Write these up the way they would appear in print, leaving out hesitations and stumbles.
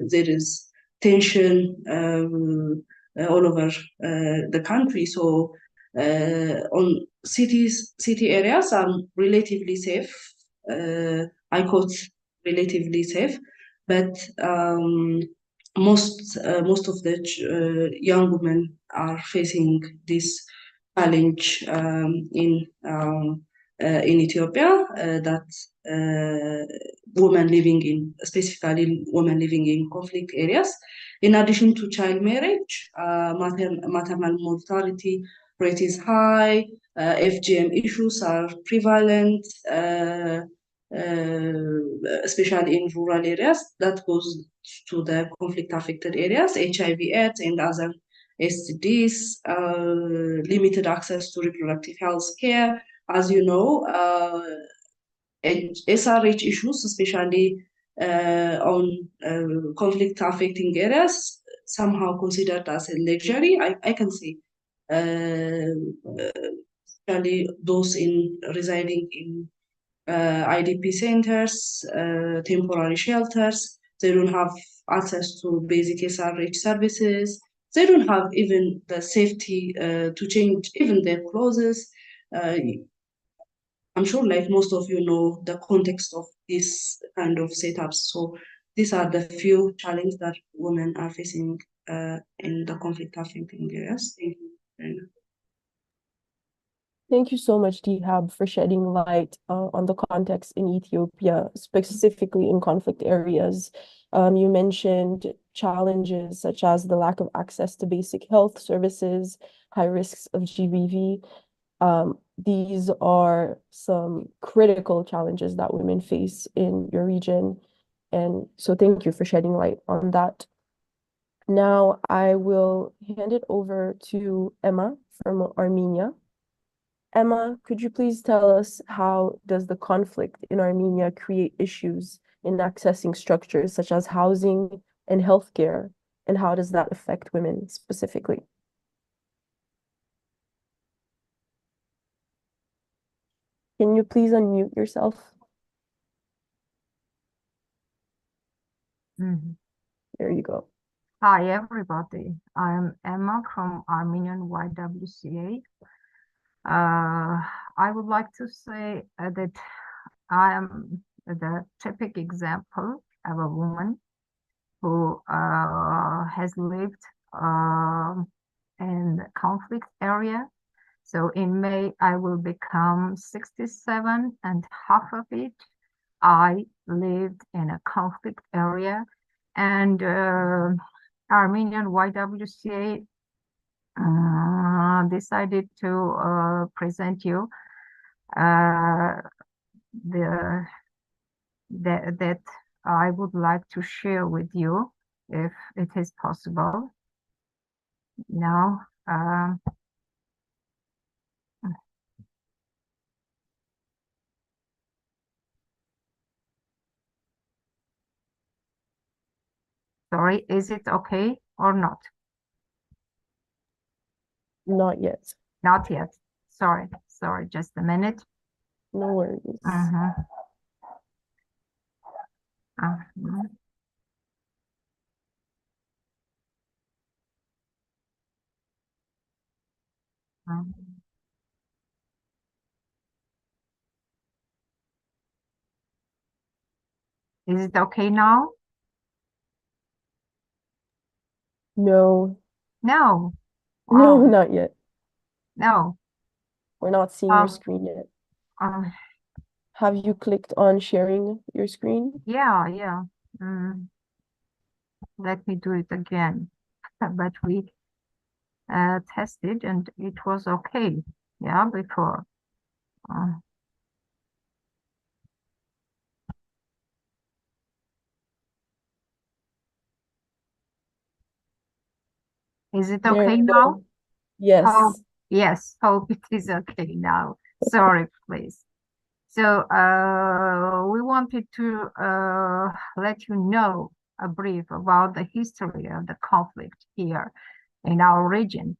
there is tension all over the country. So on city areas are relatively safe. I quote relatively safe, but most of the young women are facing this challenge in Ethiopia that women living in, specifically women living in conflict areas. In addition to child marriage, maternal mortality rate is high, FGM issues are prevalent, especially in rural areas. That goes to the conflict affected areas, HIV/AIDS and other STDs, limited access to reproductive health care. As you know, SRH issues, especially on conflict affecting areas, somehow considered as a luxury, I can say. Especially those residing in IDP centers, temporary shelters, they don't have access to basic SRH services. They don't have even the safety to change even their clothes. I'm sure like most of you know the context of this kind of setups. So these are the few challenges that women are facing in the conflict affecting areas. Thank you. Thank you so much, Dihab, for shedding light on the context in Ethiopia, specifically in conflict areas. You mentioned challenges such as the lack of access to basic health services, high risks of GBV. These are some critical challenges that women face in your region. And so thank you for shedding light on that. Now I will hand it over to Emma from Armenia. Emma, could you please tell us how does the conflict in Armenia create issues in accessing structures such as housing and healthcare, and how does that affect women specifically? Can you please unmute yourself? There you go. Hi, everybody. I'm Emma from Armenian YWCA. I would like to say that I am the typical example of a woman who has lived in the conflict area. So in May, I will become 67, and half of it, I lived in a conflict area. And Armenian YWCA decided to present you that I would like to share with you, if it is possible. Now, sorry, is it okay or not? Not yet. Not yet. Sorry, just a minute. No worries. Is it okay now? No. No. No, Wow. not yet. No. We're not seeing your screen yet. Have you clicked on sharing your screen? Yeah. Let me do it again. But we tested and it was okay. Yeah, before. Is it okay now? Yes. Yes, hope it is okay now. Sorry, please. So we wanted to let you know a brief about the history of the conflict here in our region.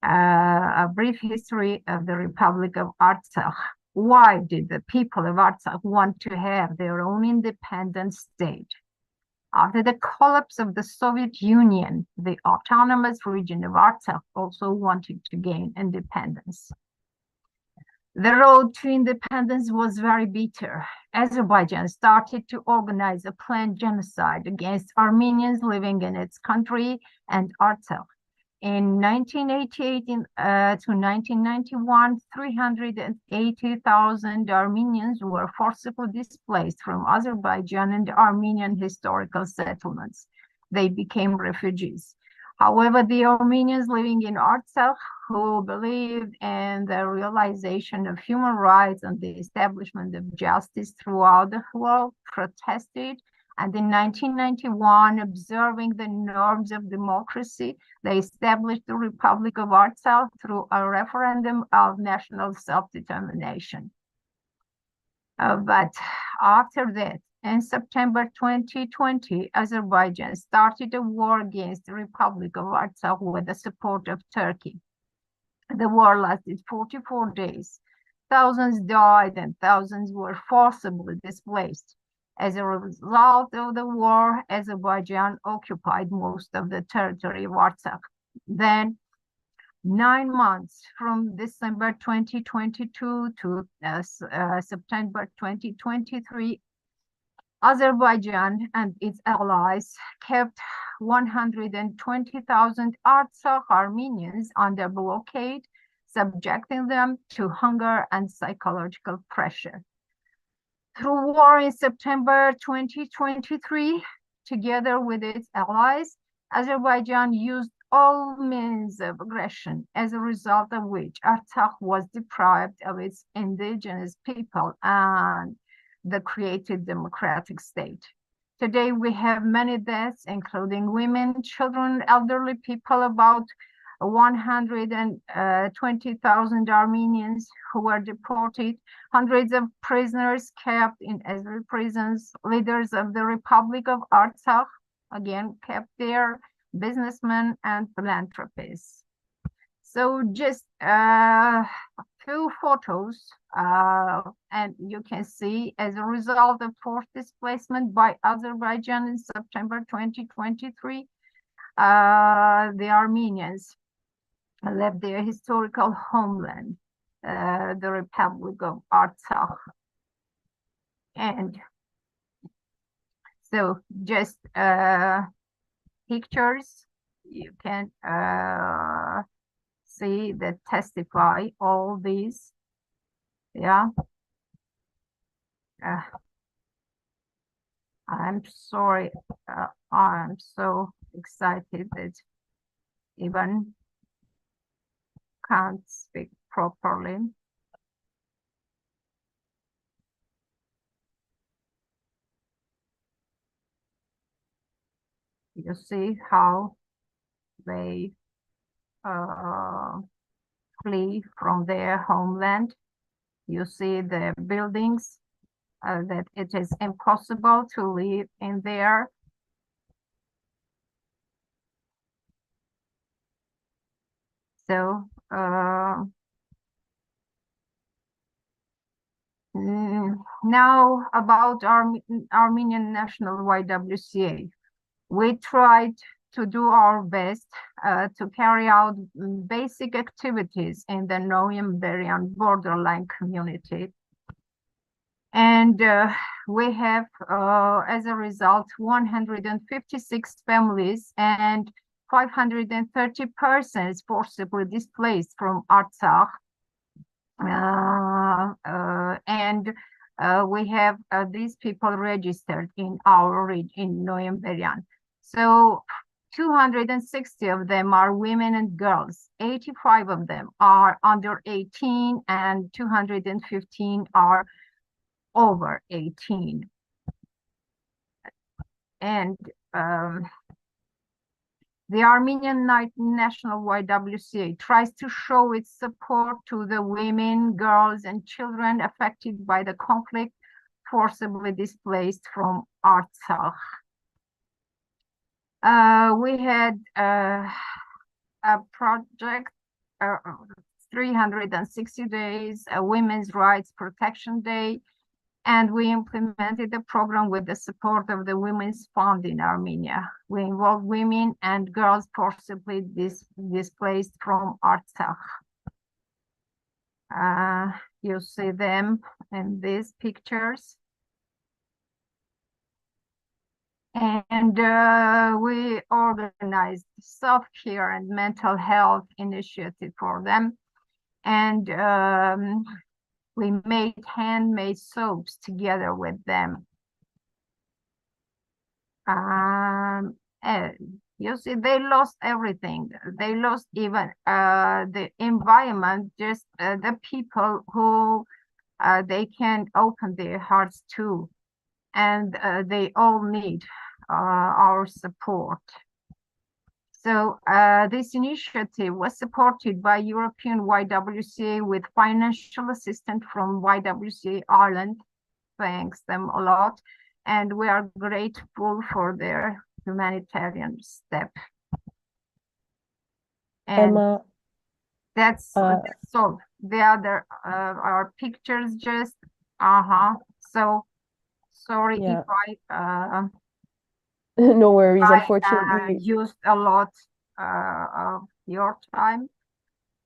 A brief history of the Republic of Artsakh. Why did the people of Artsakh want to have their own independent state? After the collapse of the Soviet Union, the autonomous region of Artsakh also wanted to gain independence. The road to independence was very bitter. Azerbaijan started to organize a planned genocide against Armenians living in its country and Artsakh. In 1988 to 1991, 380,000 Armenians were forcibly displaced from Azerbaijan and Armenian historical settlements. They became refugees. However, the Armenians living in Artsakh, who believed in the realization of human rights and the establishment of justice throughout the world, protested. And in 1991, observing the norms of democracy, they established the Republic of Artsakh through a referendum of national self-determination. But after that, in September 2020, Azerbaijan started a war against the Republic of Artsakh with the support of Turkey. The war lasted 44 days. Thousands died and thousands were forcibly displaced. As a result of the war, Azerbaijan occupied most of the territory of Artsakh. Then, 9 months from December 2022 to September 2023, Azerbaijan and its allies kept 120,000 Artsakh Armenians under blockade, subjecting them to hunger and psychological pressure. Through war in September 2023, together with its allies, Azerbaijan used all means of aggression, as a result of which Artsakh was deprived of its indigenous people and the created democratic state. Today, we have many deaths, including women, children, elderly people, about 120,000 Armenians who were deported, hundreds of prisoners kept in Azeri prisons, leaders of the Republic of Artsakh, again, kept there, businessmen and philanthropists. So just a few photos, and you can see as a result of forced displacement by Azerbaijan in September 2023, the Armenians left their historical homeland, the Republic of Artsakh. And so just pictures you can see that testify all these. Yeah. I'm sorry, I'm so excited that even can't speak properly. You see how they flee from their homeland. You see the buildings that it is impossible to live in there. So now about Armenian National YWCA. We tried to do our best to carry out basic activities in the Noyam-Beryan borderline community. And we have, as a result, 156 families and 530 persons forcibly displaced from Artsakh. And we have these people registered in our region, in Noyam-Beryan. So 260 of them are women and girls, 85 of them are under 18, and 215 are over 18. And the Armenian National YWCA tries to show its support to the women, girls, and children affected by the conflict, forcibly displaced from Artsakh. We had a project, 360 days, a Women's Rights Protection Day, And we implemented the program with the support of the Women's Fund in Armenia. We involved women and girls forcibly displaced from Artsakh. You see them in these pictures. And we organized self-care and mental health initiative for them. And we made handmade soaps together with them. You see, they lost everything. They lost even the environment, just the people who they can open their hearts to. And they all need our support. So this initiative was supported by European YWCA with financial assistance from YWCA Ireland. Thanks them a lot. And we are grateful for their humanitarian step. And Emma, that's all. The other are pictures just, So sorry yeah. if I No worries. Unfortunately, used a lot of your time.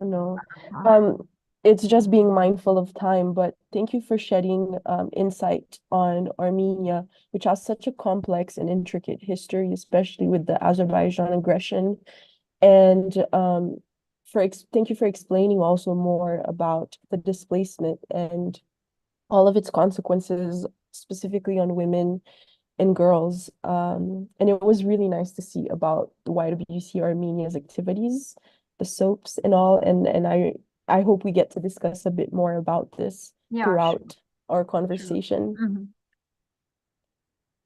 no. It's just being mindful of time, but thank you for shedding insight on Armenia, which has such a complex and intricate history, especially with the Azerbaijan aggression. And thank you for explaining also more about the displacement and all of its consequences, specifically on women and girls. And it was really nice to see about the YWC Armenia's activities, the soaps and all. And I hope we get to discuss a bit more about this throughout our conversation.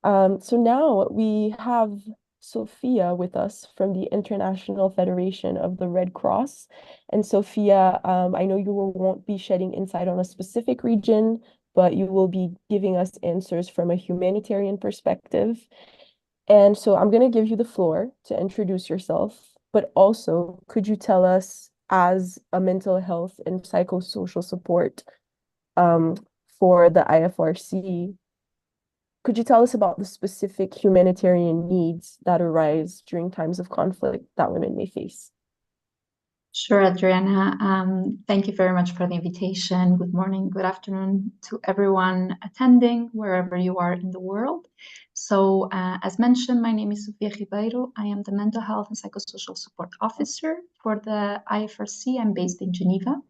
Mm-hmm. So now we have Sophia with us from the International Federation of the Red Cross. And Sophia, I know you won't be shedding insight on a specific region, but you will be giving us answers from a humanitarian perspective. And so I'm going to give you the floor to introduce yourself, but also could you tell us, as a mental health and psychosocial support for the IFRC, could you tell us about the specific humanitarian needs that arise during times of conflict that women may face? Sure, Adriana. Thank you very much for the invitation. Good morning, good afternoon to everyone attending, wherever you are in the world. So, as mentioned, my name is Sofia Ribeiro. I am the Mental Health and Psychosocial Support Officer for the IFRC. I'm based in Geneva.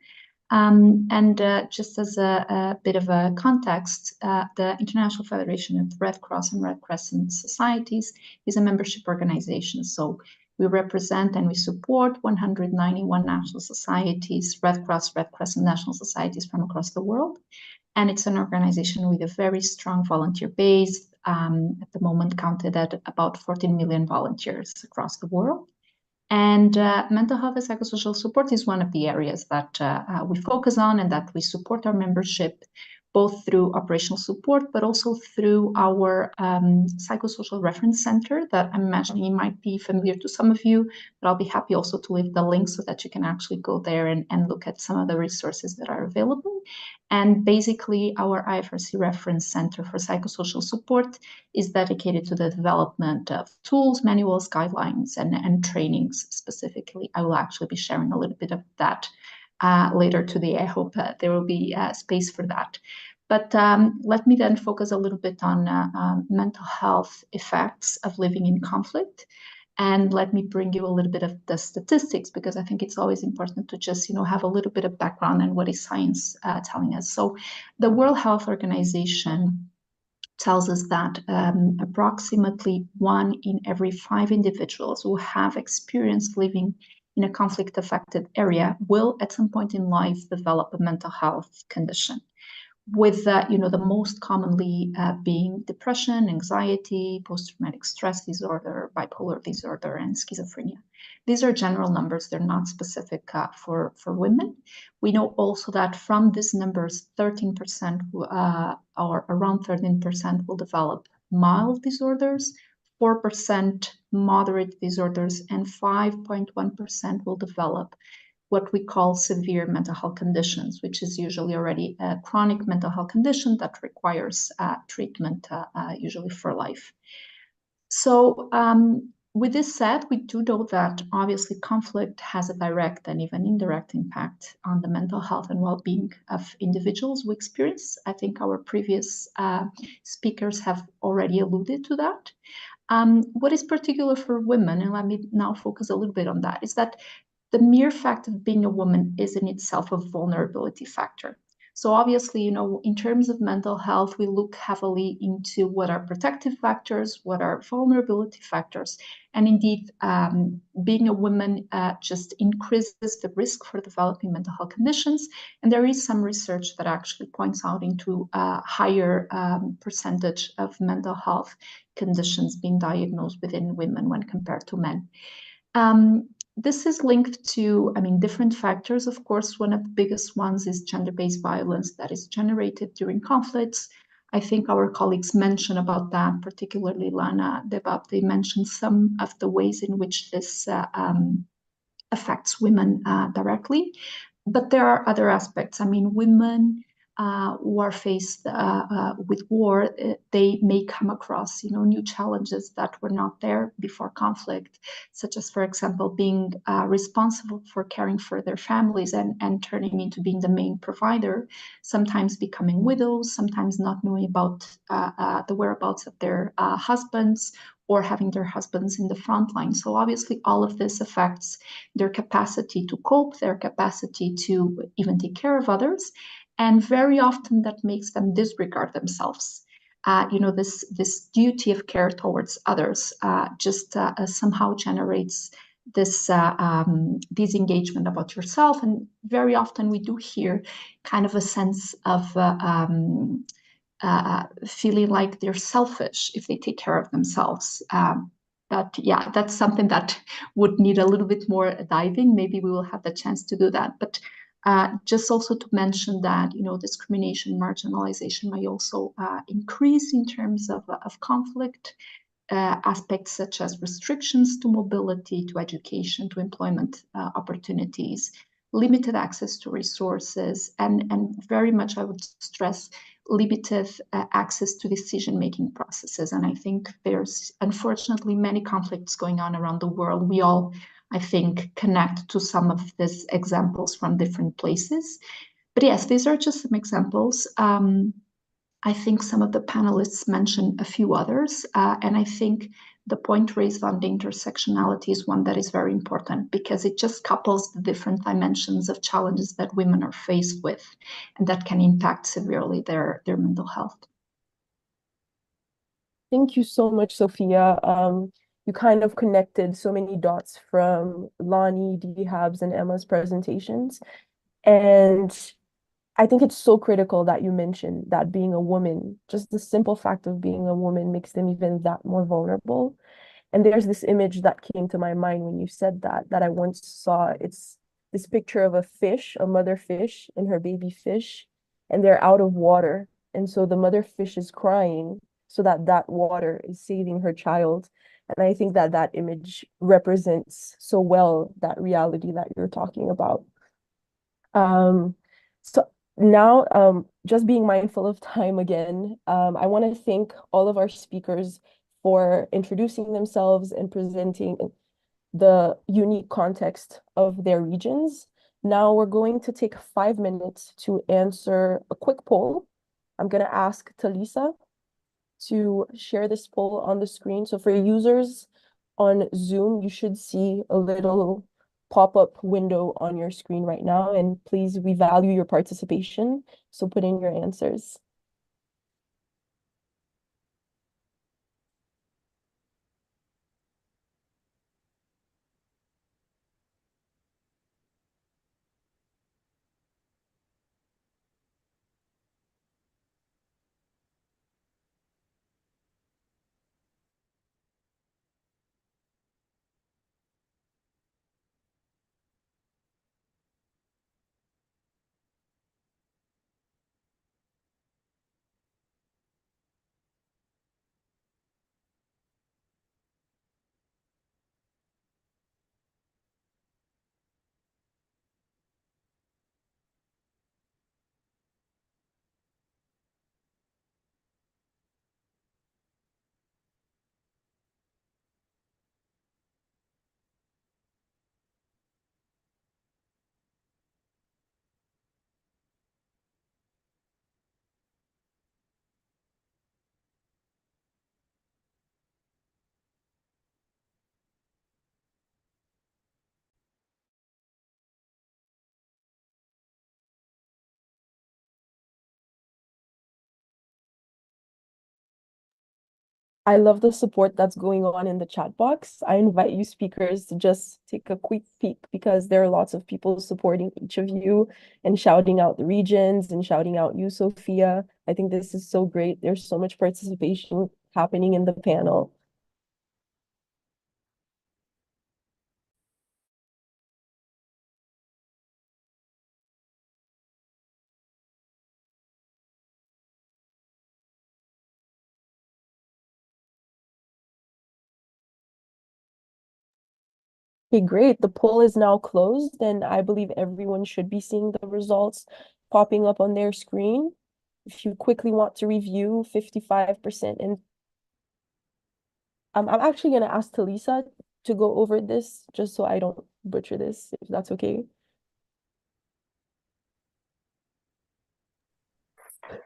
Just as a bit of a context, the International Federation of Red Cross and Red Crescent Societies is a membership organization. So we represent and we support 191 national societies, Red Cross, Red Crescent national societies from across the world. And it's an organization with a very strong volunteer base, at the moment counted at about 14 million volunteers across the world. And mental health and psychosocial support is one of the areas that we focus on and that we support our membership, both through operational support, but also through our psychosocial reference center that I'm imagining might be familiar to some of you, but I'll be happy also to leave the link so that you can actually go there and look at some of the resources that are available. And basically, our IFRC reference center for psychosocial support is dedicated to the development of tools, manuals, guidelines, and trainings specifically. I will actually be sharing a little bit of that later today. I hope there will be space for that. But let me then focus a little bit on mental health effects of living in conflict. And let me bring you a little bit of the statistics, because I think it's always important to just, have a little bit of background and what is science telling us. So the World Health Organization tells us that approximately 1 in every 5 individuals who have experienced living in a conflict-affected area will at some point in life develop a mental health condition, with the most commonly being depression, anxiety, post-traumatic stress disorder, bipolar disorder, and schizophrenia. These are general numbers. They're not specific for women. We know also that from these numbers, 13% or around 13% will develop mild disorders, 4% moderate disorders, and 5.1% will develop what we call severe mental health conditions, which is usually already a chronic mental health condition that requires treatment, usually for life. So with this said, we do know that obviously conflict has a direct and even indirect impact on the mental health and well-being of individuals we experience. I think our previous speakers have already alluded to that. What is particular for women, and let me now focus a little bit on that, is that the mere fact of being a woman is in itself a vulnerability factor. So obviously, you know, in terms of mental health, we look heavily into what are protective factors, what are vulnerability factors. And indeed, being a woman just increases the risk for developing mental health conditions. And there is some research that actually points out into a higher percentage of mental health conditions being diagnosed within women when compared to men. This is linked to, different factors. Of course, one of the biggest ones is gender-based violence that is generated during conflicts. I think our colleagues mentioned about that, particularly Lana Debab. They mentioned some of the ways in which this affects women directly. But there are other aspects. Women who are faced with war, they may come across, new challenges that were not there before conflict, such as, for example, being responsible for caring for their families and turning into being the main provider, sometimes becoming widows, sometimes not knowing about the whereabouts of their husbands, or having their husbands in the front line. So obviously all of this affects their capacity to cope, their capacity to even take care of others. And very often that makes them disregard themselves. This duty of care towards others just somehow generates this disengagement about yourself. And very often we do hear kind of a sense of feeling like they're selfish if they take care of themselves. That's something that would need a little bit more diving. Maybe we will have the chance to do that. But just also to mention that, discrimination, marginalization may also increase in terms of conflict. Aspects such as restrictions to mobility, to education, to employment opportunities, limited access to resources, and very much, I would stress, limited access to decision-making processes. And I think there's unfortunately many conflicts going on around the world. We all, I think, connect to some of these examples from different places. But yes, these are just some examples. I think some of the panelists mentioned a few others, and I think the point raised on the intersectionality is one that is very important because it just couples the different dimensions of challenges that women are faced with and that can impact severely their mental health. Thank you so much, Sophia. You kind of connected so many dots from Lonnie, Dehab's, and Emma's presentations. And I think it's so critical that you mentioned that being a woman, just the simple fact of being a woman makes them even that more vulnerable. And there's this image that came to my mind when you said that I once saw. It's this picture of a fish, a mother fish and her baby fish, and they're out of water. And so the mother fish is crying so that water is saving her child. And I think that image represents so well that reality that you're talking about. So now, just being mindful of time again, I want to thank all of our speakers for introducing themselves and presenting the unique context of their regions. Now we're going to take 5 minutes to answer a quick poll. I'm going to ask Talisa to share this poll on the screen. So for users on Zoom, you should see a little pop-up window on your screen right now, and please, we value your participation, so put in your answers. I love the support that's going on in the chat box. I invite you speakers to just take a quick peek because there are lots of people supporting each of you and shouting out the regions and shouting out you, Sophia. I think this is so great. There's so much participation happening in the panel. Okay, great. The poll is now closed, and I believe everyone should be seeing the results popping up on their screen. If you quickly want to review, 55%. And I'm actually going to ask Talisa to go over this just so I don't butcher this, if that's okay.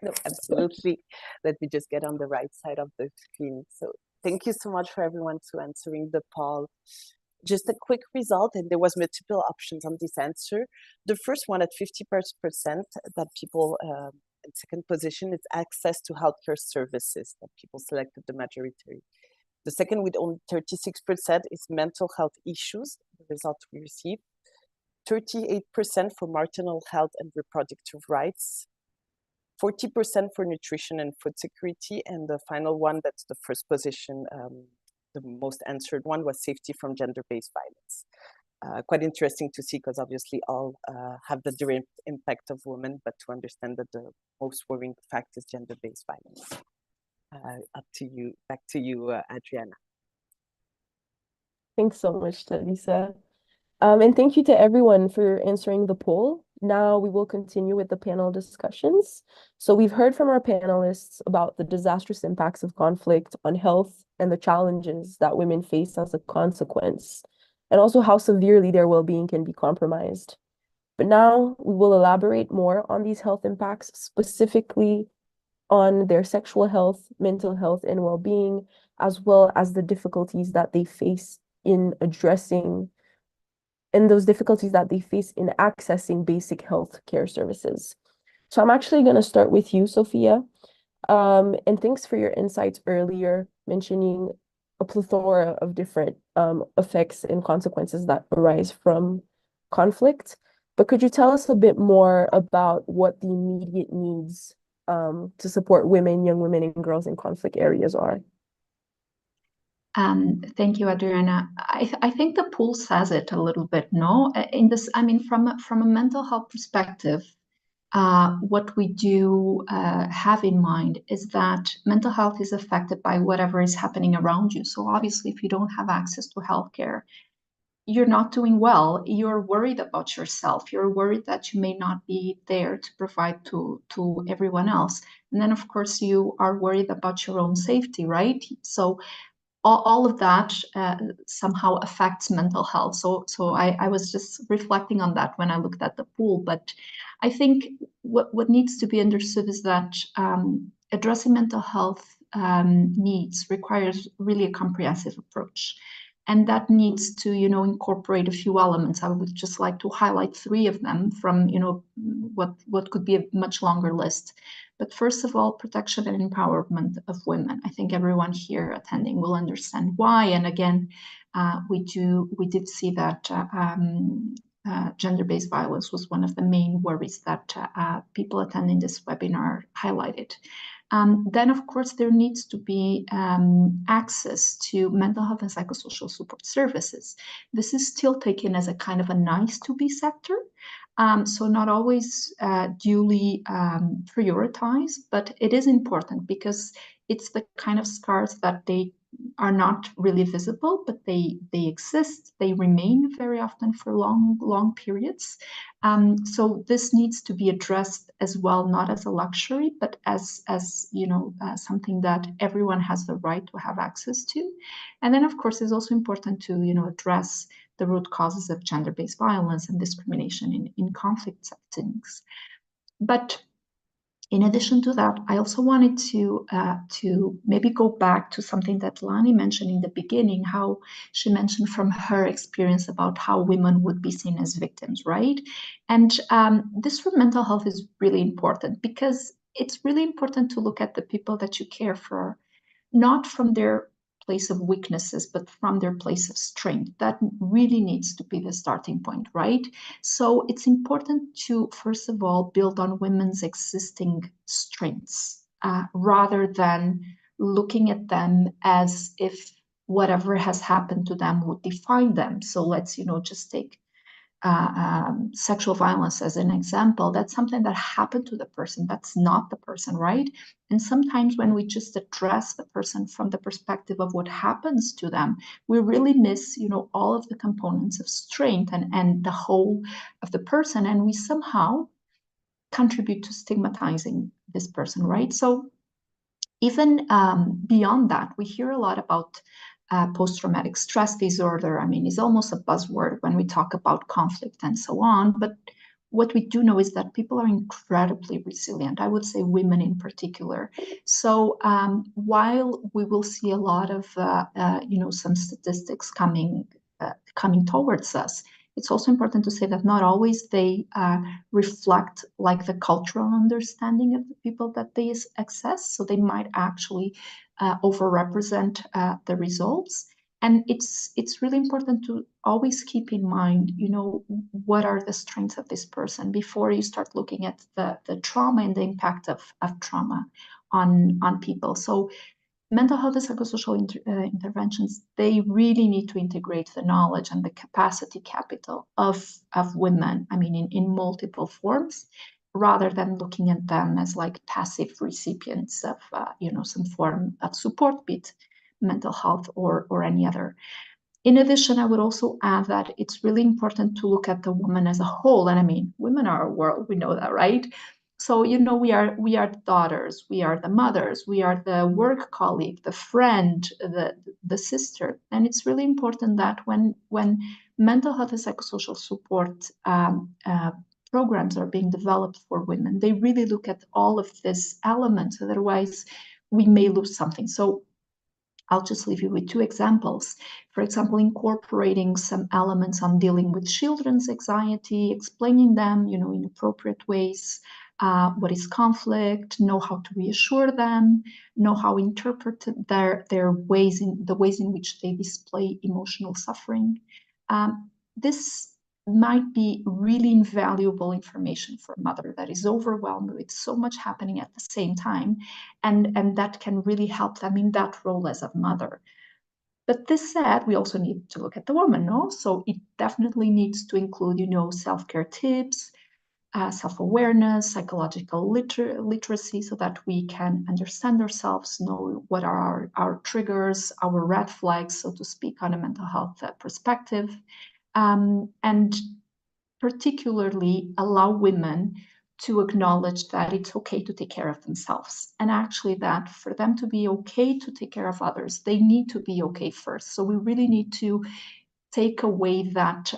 No, absolutely. Let me just get on the right side of the screen. So thank you so much for everyone to answering the poll. Just a quick result, and there was multiple options on this answer. The first one at 50% that people in second position is access to healthcare services that people selected the majority. The second with only 36% is mental health issues, the result we received. 38% for maternal health and reproductive rights. 40% for nutrition and food security, and the final one, that's the first position, the most answered one, was safety from gender-based violence. Quite interesting to see, because obviously all have the direct impact of women, but to understand that the most worrying fact is gender-based violence. Up to you, back to you, Adriana. Thanks so much, Talisa. And thank you to everyone for answering the poll. Now we will continue with the panel discussions. So we've heard from our panelists about the disastrous impacts of conflict on health and the challenges that women face as a consequence, and also how severely their well-being can be compromised. But now we will elaborate more on these health impacts, specifically on their sexual health, mental health, and well-being, as well as the difficulties that they face in addressing and those difficulties that they face in accessing basic health care services. So I'm actually going to start with you, Sophia. And thanks for your insights earlier, mentioning a plethora of different effects and consequences that arise from conflict. But could you tell us a bit more about what the immediate needs to support women, young women, and girls in conflict areas are? Thank you, Adriana. I think the poll says it a little bit, no? In this, I mean, from a mental health perspective, what we do have in mind is that mental health is affected by whatever is happening around you. So obviously, if you don't have access to healthcare, you're not doing well. You're worried about yourself. You're worried that you may not be there to provide to everyone else. And then, of course, you are worried about your own safety, right? So all of that somehow affects mental health. So I was just reflecting on that when I looked at the pool. But I think what needs to be understood is that addressing mental health needs requires really a comprehensive approach. And that needs to, incorporate a few elements. I would just like to highlight 3 of them from, what could be a much longer list. But first of all, protection and empowerment of women. I think everyone here attending will understand why. And again, we did see that gender-based violence was one of the main worries that people attending this webinar highlighted. Then, of course, there needs to be access to mental health and psychosocial support services. This is still taken as a kind of a nice-to-be sector. So not always duly prioritized, but it is important because it's the kind of scars that they are not really visible, but they exist. They remain very often for long periods. So this needs to be addressed as well, not as a luxury, but as something that everyone has the right to have access to. And then, of course, it's also important to address the root causes of gender-based violence and discrimination in conflict settings. But in addition to that, I also wanted to maybe go back to something that Lani mentioned in the beginning, how she mentioned from her experience about how women would be seen as victims, right? And this for mental health is really important because it's really important to look at the people that you care for not from their place of weaknesses, but from their place of strength. That really needs to be the starting point, right? So it's important to, first of all, build on women's existing strengths rather than looking at them as if whatever has happened to them would define them. So let's, just take sexual violence as an example. That's something that happened to the person. That's not the person, right? And sometimes when we just address the person from the perspective of what happens to them, we really miss, all of the components of strength and the whole of the person, and we somehow contribute to stigmatizing this person, right? So even beyond that, we hear a lot about post-traumatic stress disorder. I mean, it's almost a buzzword when we talk about conflict and so on. But what we do know is that people are incredibly resilient. I would say women in particular. So while we will see a lot of, some statistics coming towards us, it's also important to say that not always they reflect like the cultural understanding of the people that they access. So they might actually overrepresent the results. And it's really important to always keep in mind, what are the strengths of this person before you start looking at the trauma and the impact of trauma on people. So mental health and psychosocial interventions, they really need to integrate the knowledge and the capacity capital of women, I mean, in multiple forms, rather than looking at them as like passive recipients of, some form of support, be it mental health or any other. In addition, I would also add that it's really important to look at the woman as a whole. And I mean, women are a world, we know that, right? So, we are the daughters, we are the mothers, we are the work colleague, the friend, the sister. And it's really important that when mental health and psychosocial support programs are being developed for women, they really look at all of these elements. Otherwise, we may lose something. So I'll just leave you with two examples. For example, incorporating some elements on dealing with children's anxiety, explaining them, in appropriate ways, what is conflict, know how to reassure them, know how to interpret their ways the ways in which they display emotional suffering. This might be really invaluable information for a mother that is overwhelmed with so much happening at the same time, and that can really help them in that role as a mother. But this said, we also need to look at the woman, no? So it definitely needs to include, self-care tips, self-awareness, psychological literacy, so that we can understand ourselves, know what are our triggers, our red flags, so to speak, on a mental health perspective. And particularly allow women to acknowledge that it's okay to take care of themselves, and actually that for them to be okay to take care of others, they need to be okay first. So we really need to take away that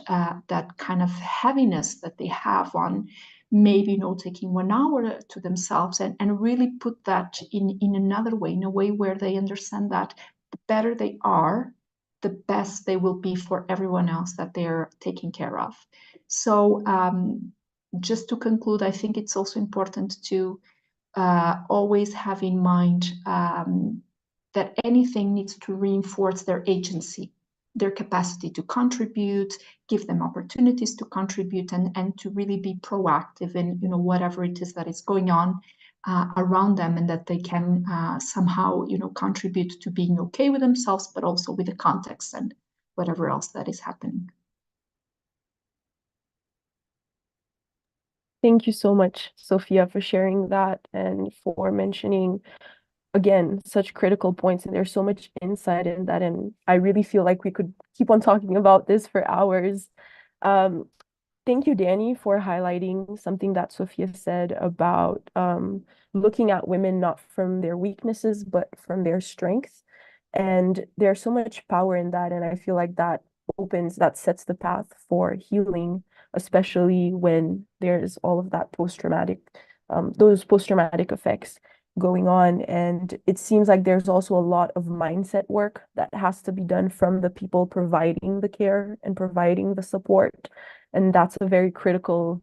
kind of heaviness that they have on maybe taking 1 hour to themselves, and really put that in another way, in a way where they understand that the better they are, the best they will be for everyone else that they're taking care of. So just to conclude, I think it's also important to always have in mind that anything needs to reinforce their agency, their capacity to contribute, give them opportunities to contribute, and to really be proactive in whatever it is that is going on around them, and that they can somehow contribute to being okay with themselves, but also with the context and whatever else that is happening. Thank you so much, Sophia, for sharing that and for mentioning, again, such critical points. And there's so much insight in that. And I really feel like we could keep on talking about this for hours. Thank you, Danny, for highlighting something that Sophia said about looking at women not from their weaknesses, but from their strengths. And there's so much power in that. And I feel like that sets the path for healing, especially when there's all of that those post-traumatic effects going on. And it seems like there's also a lot of mindset work that has to be done from the people providing the care and providing the support. And that's a very critical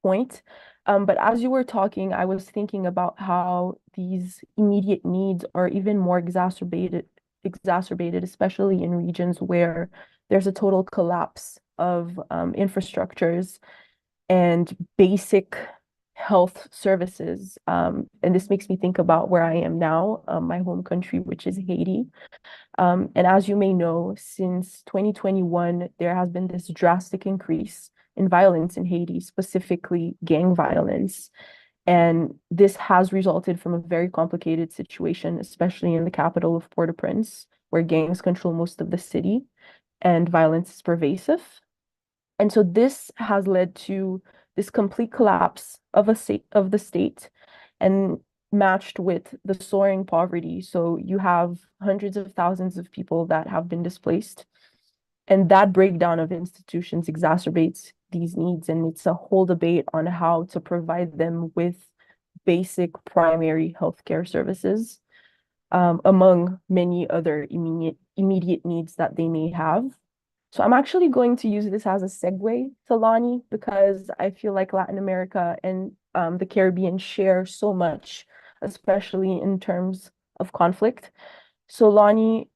point. But as you were talking, I was thinking about how these immediate needs are even more exacerbated, especially in regions where there's a total collapse of infrastructures and basic health services. And this makes me think about where I am now, my home country, which is Haiti. And as you may know, since 2021, there has been this drastic increase in violence in Haiti, specifically gang violence. And this has resulted from a very complicated situation, especially in the capital of Port-au-Prince, where gangs control most of the city and violence is pervasive. And so this has led to this complete collapse of the state and matched with the soaring poverty. So you have hundreds of thousands of people that have been displaced. And that breakdown of institutions exacerbates these needs. And it's a whole debate on how to provide them with basic primary healthcare services, among many other immediate needs that they may have. So I'm actually going to use this as a segue to Lonnie, because I feel like Latin America and the Caribbean share so much, especially in terms of conflict. So Lonnie,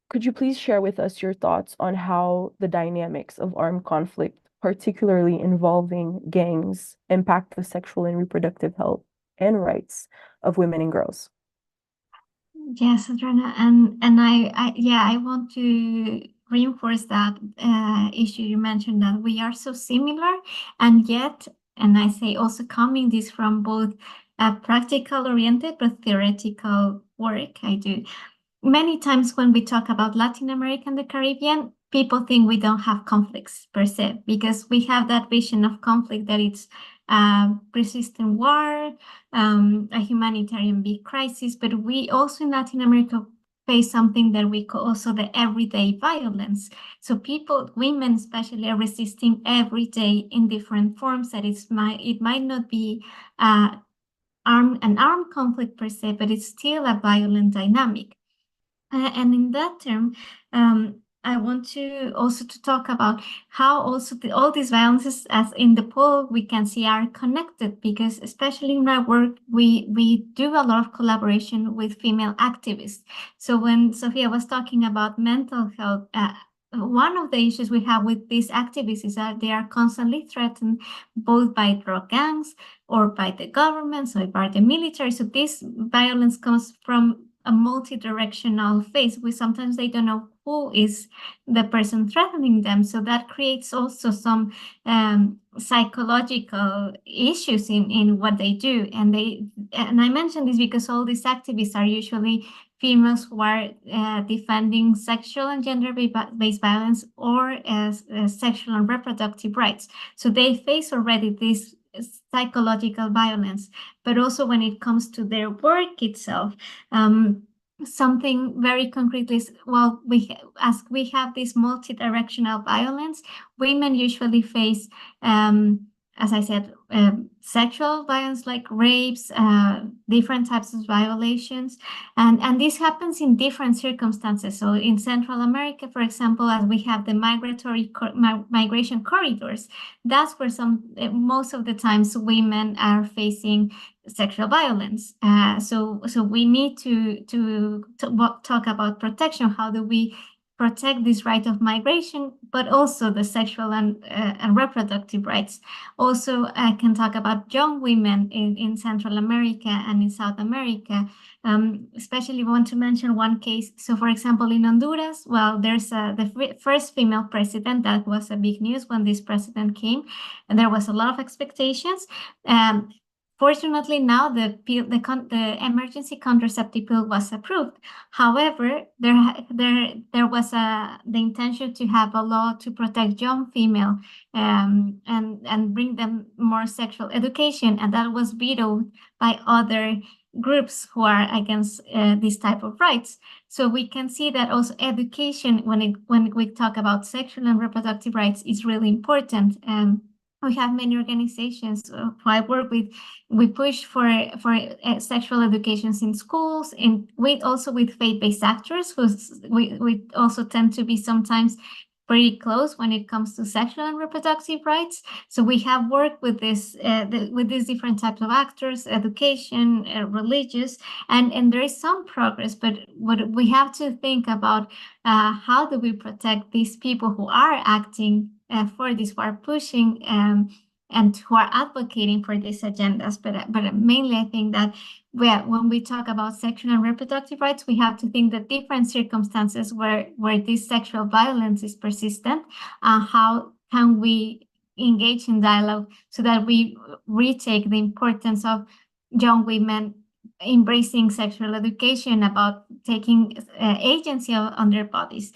could you please share with us your thoughts on how the dynamics of armed conflict, particularly involving gangs, impact the sexual and reproductive health and rights of women and girls? Yes, Adriana, and I want to reinforce that issue you mentioned, that we are so similar, and yet, and I say also coming this from both practical oriented but theoretical work I do. Many times when we talk about Latin America and the Caribbean, people think we don't have conflicts per se, because we have that vision of conflict that it's persistent war, a humanitarian big crisis, but we also in Latin America face something that we call also the everyday violence. So people, women especially, are resisting every day in different forms. That it might not be an armed conflict per se, but it's still a violent dynamic. And in that term, I want to also to talk about how also all these violences, as in the poll we can see, are connected, because especially in our work, we do a lot of collaboration with female activists. So when Sophia was talking about mental health, one of the issues we have with these activists is that they are constantly threatened both by drug gangs or by the government, so by the military. So this violence comes from a multi-directional phase. Sometimes they don't know who is the person threatening them. So that creates also some psychological issues in what they do. And I mention this because all these activists are usually females who are defending sexual and gender-based violence or sexual and reproductive rights. So they face already this psychological violence, but also when it comes to their work itself, something very concrete is, well, as we have this multi-directional violence, women usually face, as I said, sexual violence like rapes, different types of violations, and this happens in different circumstances. So in Central America, for example, as we have the migration corridors, that's where most of the times women are facing sexual violence. So we need to talk about protection. How do we protect this right of migration, but also the sexual and reproductive rights? Also, I can talk about young women in Central America and in South America. Especially want to mention one case. So, for example, in Honduras, well, there's the first female president. That was a big news when this president came, and there was a lot of expectations. Fortunately, now the emergency contraceptive pill was approved. However, there was the intention to have a law to protect young female and bring them more sexual education, and that was vetoed by other groups who are against this type of rights. So we can see that also education, when we talk about sexual and reproductive rights, is really important. We have many organizations who I work with. We push for sexual educations in schools, and also with faith-based actors, we also tend to be sometimes pretty close when it comes to sexual and reproductive rights. So we have worked with this with these different types of actors, education, religious, and there is some progress. But what we have to think about, how do we protect these people who are acting for this, who are pushing and who are advocating for these agendas. But mainly, I think that when we talk about sexual and reproductive rights, we have to think that different circumstances where this sexual violence is persistent, how can we engage in dialogue so that we retake the importance of young women embracing sexual education, about taking agency on their bodies.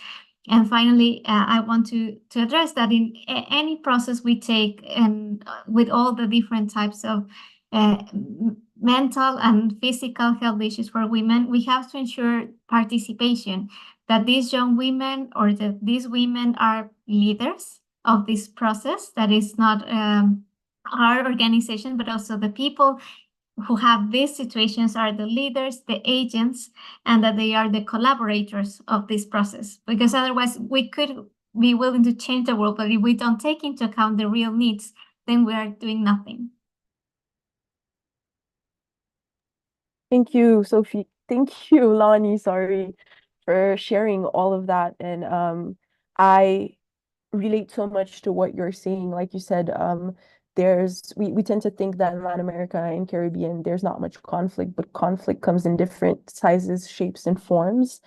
And finally, I want to address that in any process we take, and with all the different types of mental and physical health issues for women, we have to ensure participation, that these young women or these women are leaders of this process, that is not our organization, but also the people who have these situations are the leaders, the agents, and that they are the collaborators of this process. Because otherwise we could be willing to change the world, but if we don't take into account the real needs, then we are doing nothing. Thank you, Sophie. Thank you, Lani, sorry, for sharing all of that. And I relate so much to what you're saying. Like you said, we tend to think that in Latin America and Caribbean, there's not much conflict, but conflict comes in different sizes, shapes, and forms.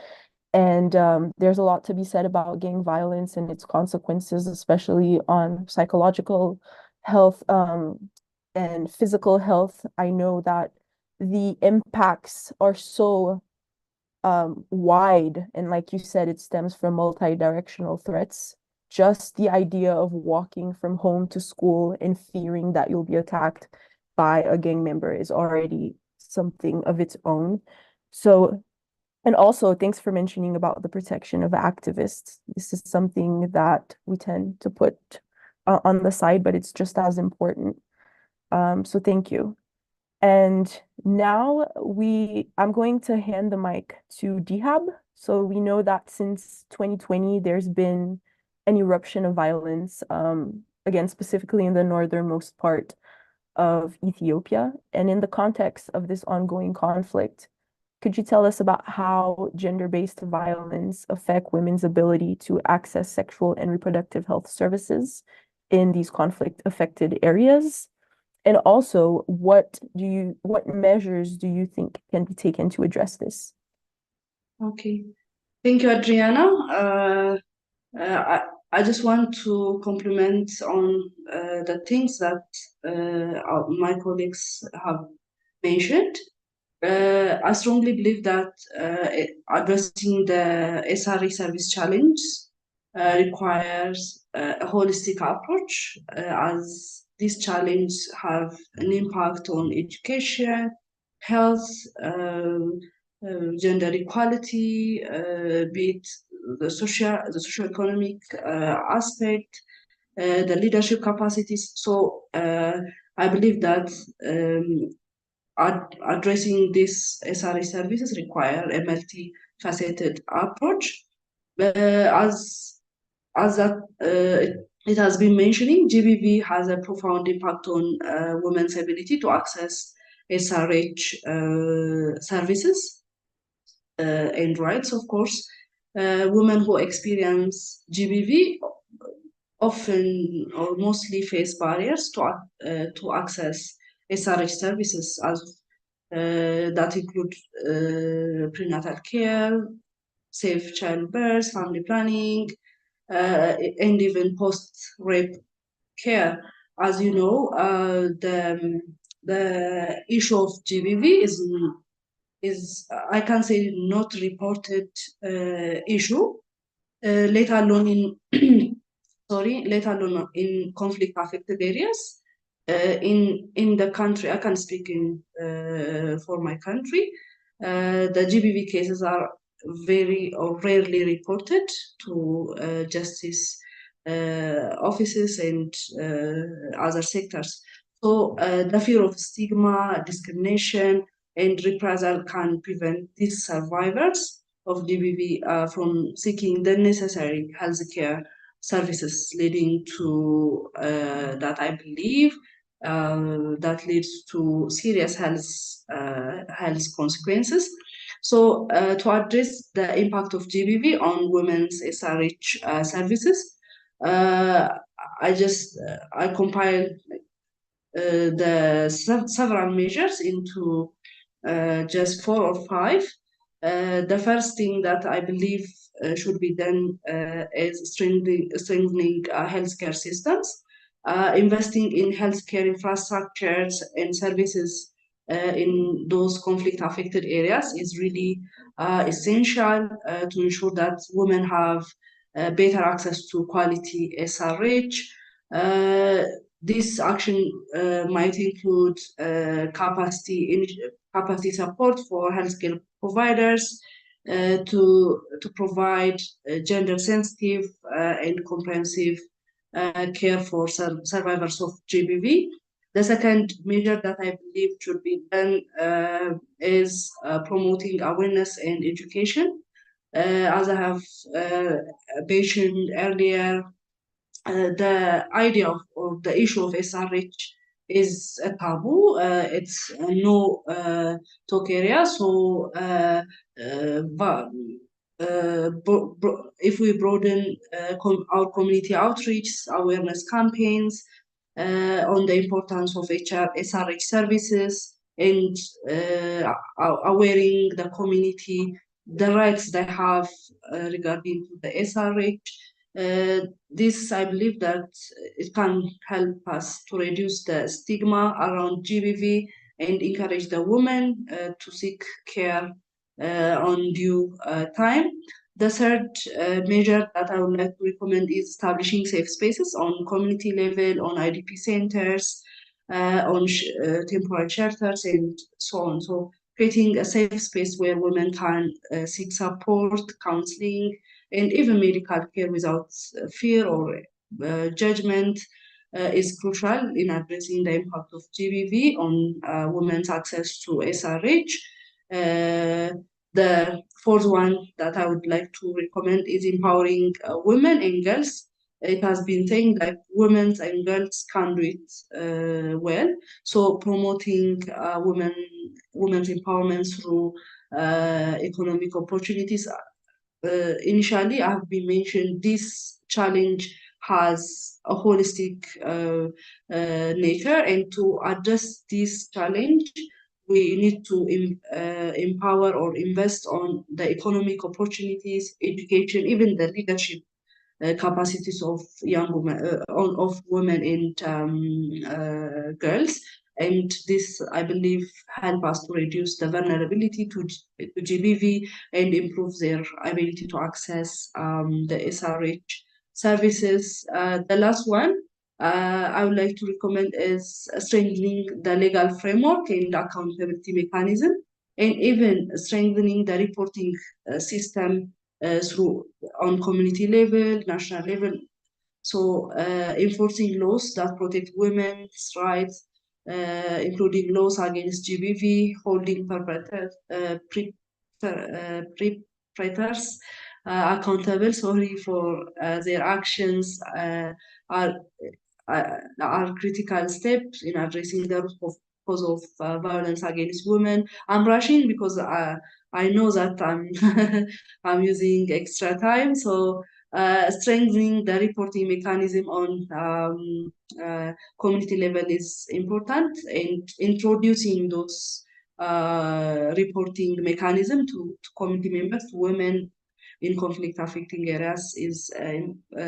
And there's a lot to be said about gang violence and its consequences, especially on psychological health and physical health. I know that the impacts are so wide, and like you said, it stems from multi-directional threats. Just the idea of walking from home to school and fearing that you'll be attacked by a gang member is already something of its own. So, and also thanks for mentioning about the protection of activists. This is something that we tend to put on the side, but it's just as important. So thank you. And now I'm going to hand the mic to Dihab. So we know that since 2020, there's been an eruption of violence, again, specifically in the northernmost part of Ethiopia. And in the context of this ongoing conflict, could you tell us about how gender-based violence affect women's ability to access sexual and reproductive health services in these conflict-affected areas? And also, what measures do you think can be taken to address this? Okay, thank you, Adriana. I just want to compliment on the things that my colleagues have mentioned. I strongly believe that addressing the SRE service challenge requires a holistic approach, as this challenge have an impact on education, health, gender equality, be it the socio-economic aspect, the leadership capacities. So I believe that addressing these SRE services require a multifaceted approach. As that it has been mentioning, GBV has a profound impact on women's ability to access SRH services and rights, of course. Women who experience GBV often or mostly face barriers to access SRH services, as that include prenatal care, safe childbirth, family planning, and even post-rape care. As you know, the issue of GBV is I can say not reported issue, let alone in conflict affected areas. In the country, I can speak for my country. The GBV cases are very or rarely reported to justice offices and other sectors. So the fear of stigma, discrimination, and reprisal can prevent these survivors of GBV from seeking the necessary health care services, leading to that I believe that leads to serious health consequences. So to address the impact of GBV on women's SRH services, I compiled several measures into just 4 or 5. The first thing that I believe should be done is strengthening healthcare systems, investing in healthcare infrastructures and services in those conflict-affected areas is really essential to ensure that women have better access to quality SRH. This action might include capacity support for healthcare providers to provide gender-sensitive and comprehensive care for survivors of GBV. The second measure that I believe should be done is promoting awareness and education. As I have mentioned earlier, the idea of the issue of SRH is a taboo. It's a no talk area. So if we broaden our community outreach, awareness campaigns on the importance of SRH services and awareing the community the rights they have regarding to the SRH, this, I believe that it can help us to reduce the stigma around GBV and encourage the women to seek care on due time. The third measure that I would like to recommend is establishing safe spaces on community level, on IDP centers, on temporary shelters, and so on. So creating a safe space where women can seek support, counseling, and even medical care without fear or judgment is crucial in addressing the impact of GBV on women's access to SRH. The fourth one that I would like to recommend is empowering women and girls. It has been saying that women and girls can do it well. So promoting women's empowerment through economic opportunities. Initially, I have been mentioned this challenge has a holistic nature, and to address this challenge, we need to empower or invest on the economic opportunities, education, even the leadership capacities of young women, of women and girls. And this, I believe, help us to reduce the vulnerability to GBV and improve their ability to access the SRH services. The last one I would like to recommend is strengthening the legal framework and accountability mechanism, and even strengthening the reporting system through on community level, national level. So enforcing laws that protect women's rights, including laws against GBV, holding perpetrators accountable, for their actions are critical steps in addressing the root cause of violence against women. I'm rushing because I know that I'm using extra time. So strengthening the reporting mechanism on community level is important, and introducing those reporting mechanism to community members, to women in conflict affecting areas is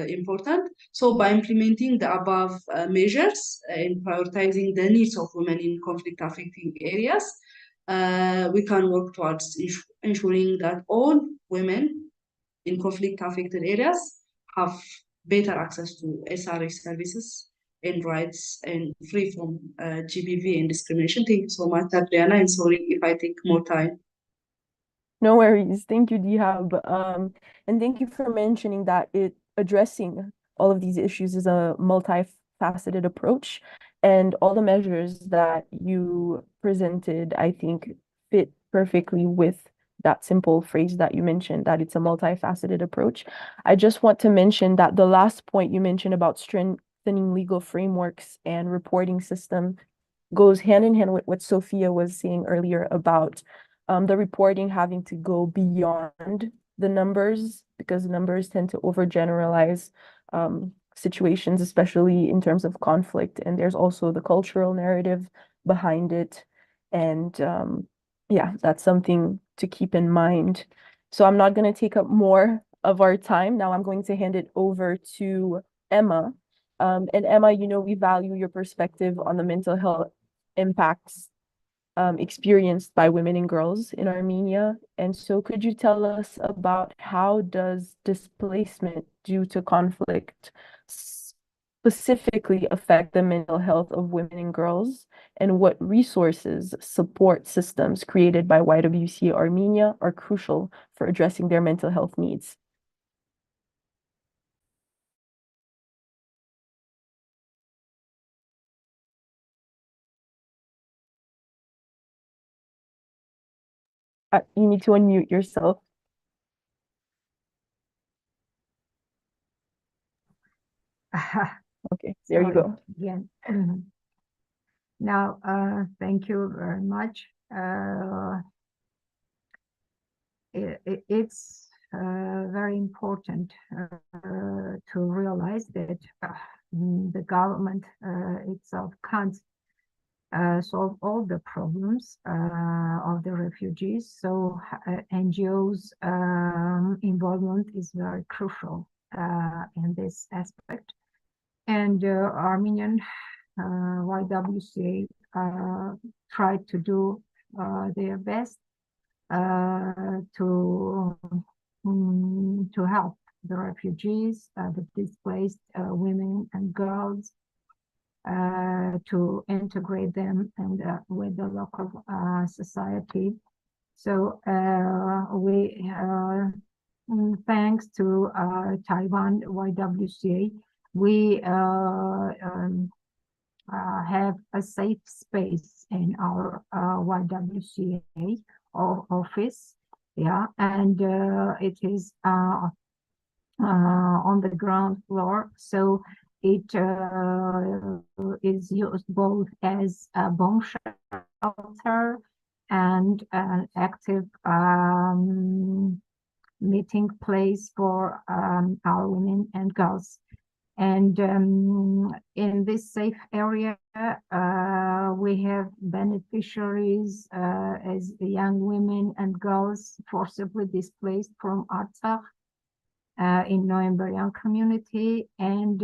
important. So by implementing the above measures and prioritizing the needs of women in conflict affecting areas, we can work towards ensuring that all women in conflict affected areas have better access to SRH services and rights and free from GBV and discrimination. Thank you so much, Adriana, and sorry if I take more time. No worries. Thank you, Dihab. And thank you for mentioning that addressing all of these issues is a multifaceted approach, and all the measures that you presented, I think, fit perfectly with that simple phrase that you mentioned, that it's a multifaceted approach. I just want to mention that the last point you mentioned about strengthening legal frameworks and reporting system goes hand in hand with what Sophia was saying earlier about the reporting having to go beyond the numbers, because numbers tend to overgeneralize situations, especially in terms of conflict. And there's also the cultural narrative behind it. And yeah, that's something to keep in mind. So I'm not going to take up more of our time. Now I'm going to hand it over to Emma. And Emma, you know, we value your perspective on the mental health impacts experienced by women and girls in Armenia. And so could you tell us about how does displacement due to conflict specifically affect the mental health of women and girls, and what resources, support systems created by YWCA Armenia are crucial for addressing their mental health needs? You need to unmute yourself. Okay, there you go. Again. Now, thank you very much. It's very important to realize that the government itself can't solve all the problems of the refugees. So NGOs' involvement is very crucial in this aspect. And Armenian YWCA tried to do their best to help the refugees, the displaced women and girls, to integrate them and with the local society. So we, thanks to Taiwan YWCA, we have a safe space in our YWCA office, yeah, and it is on the ground floor, so it is used both as a bomb shelter and an active meeting place for our women and girls. And in this safe area, we have beneficiaries as young women and girls forcibly displaced from Artsakh in Noemberian community, and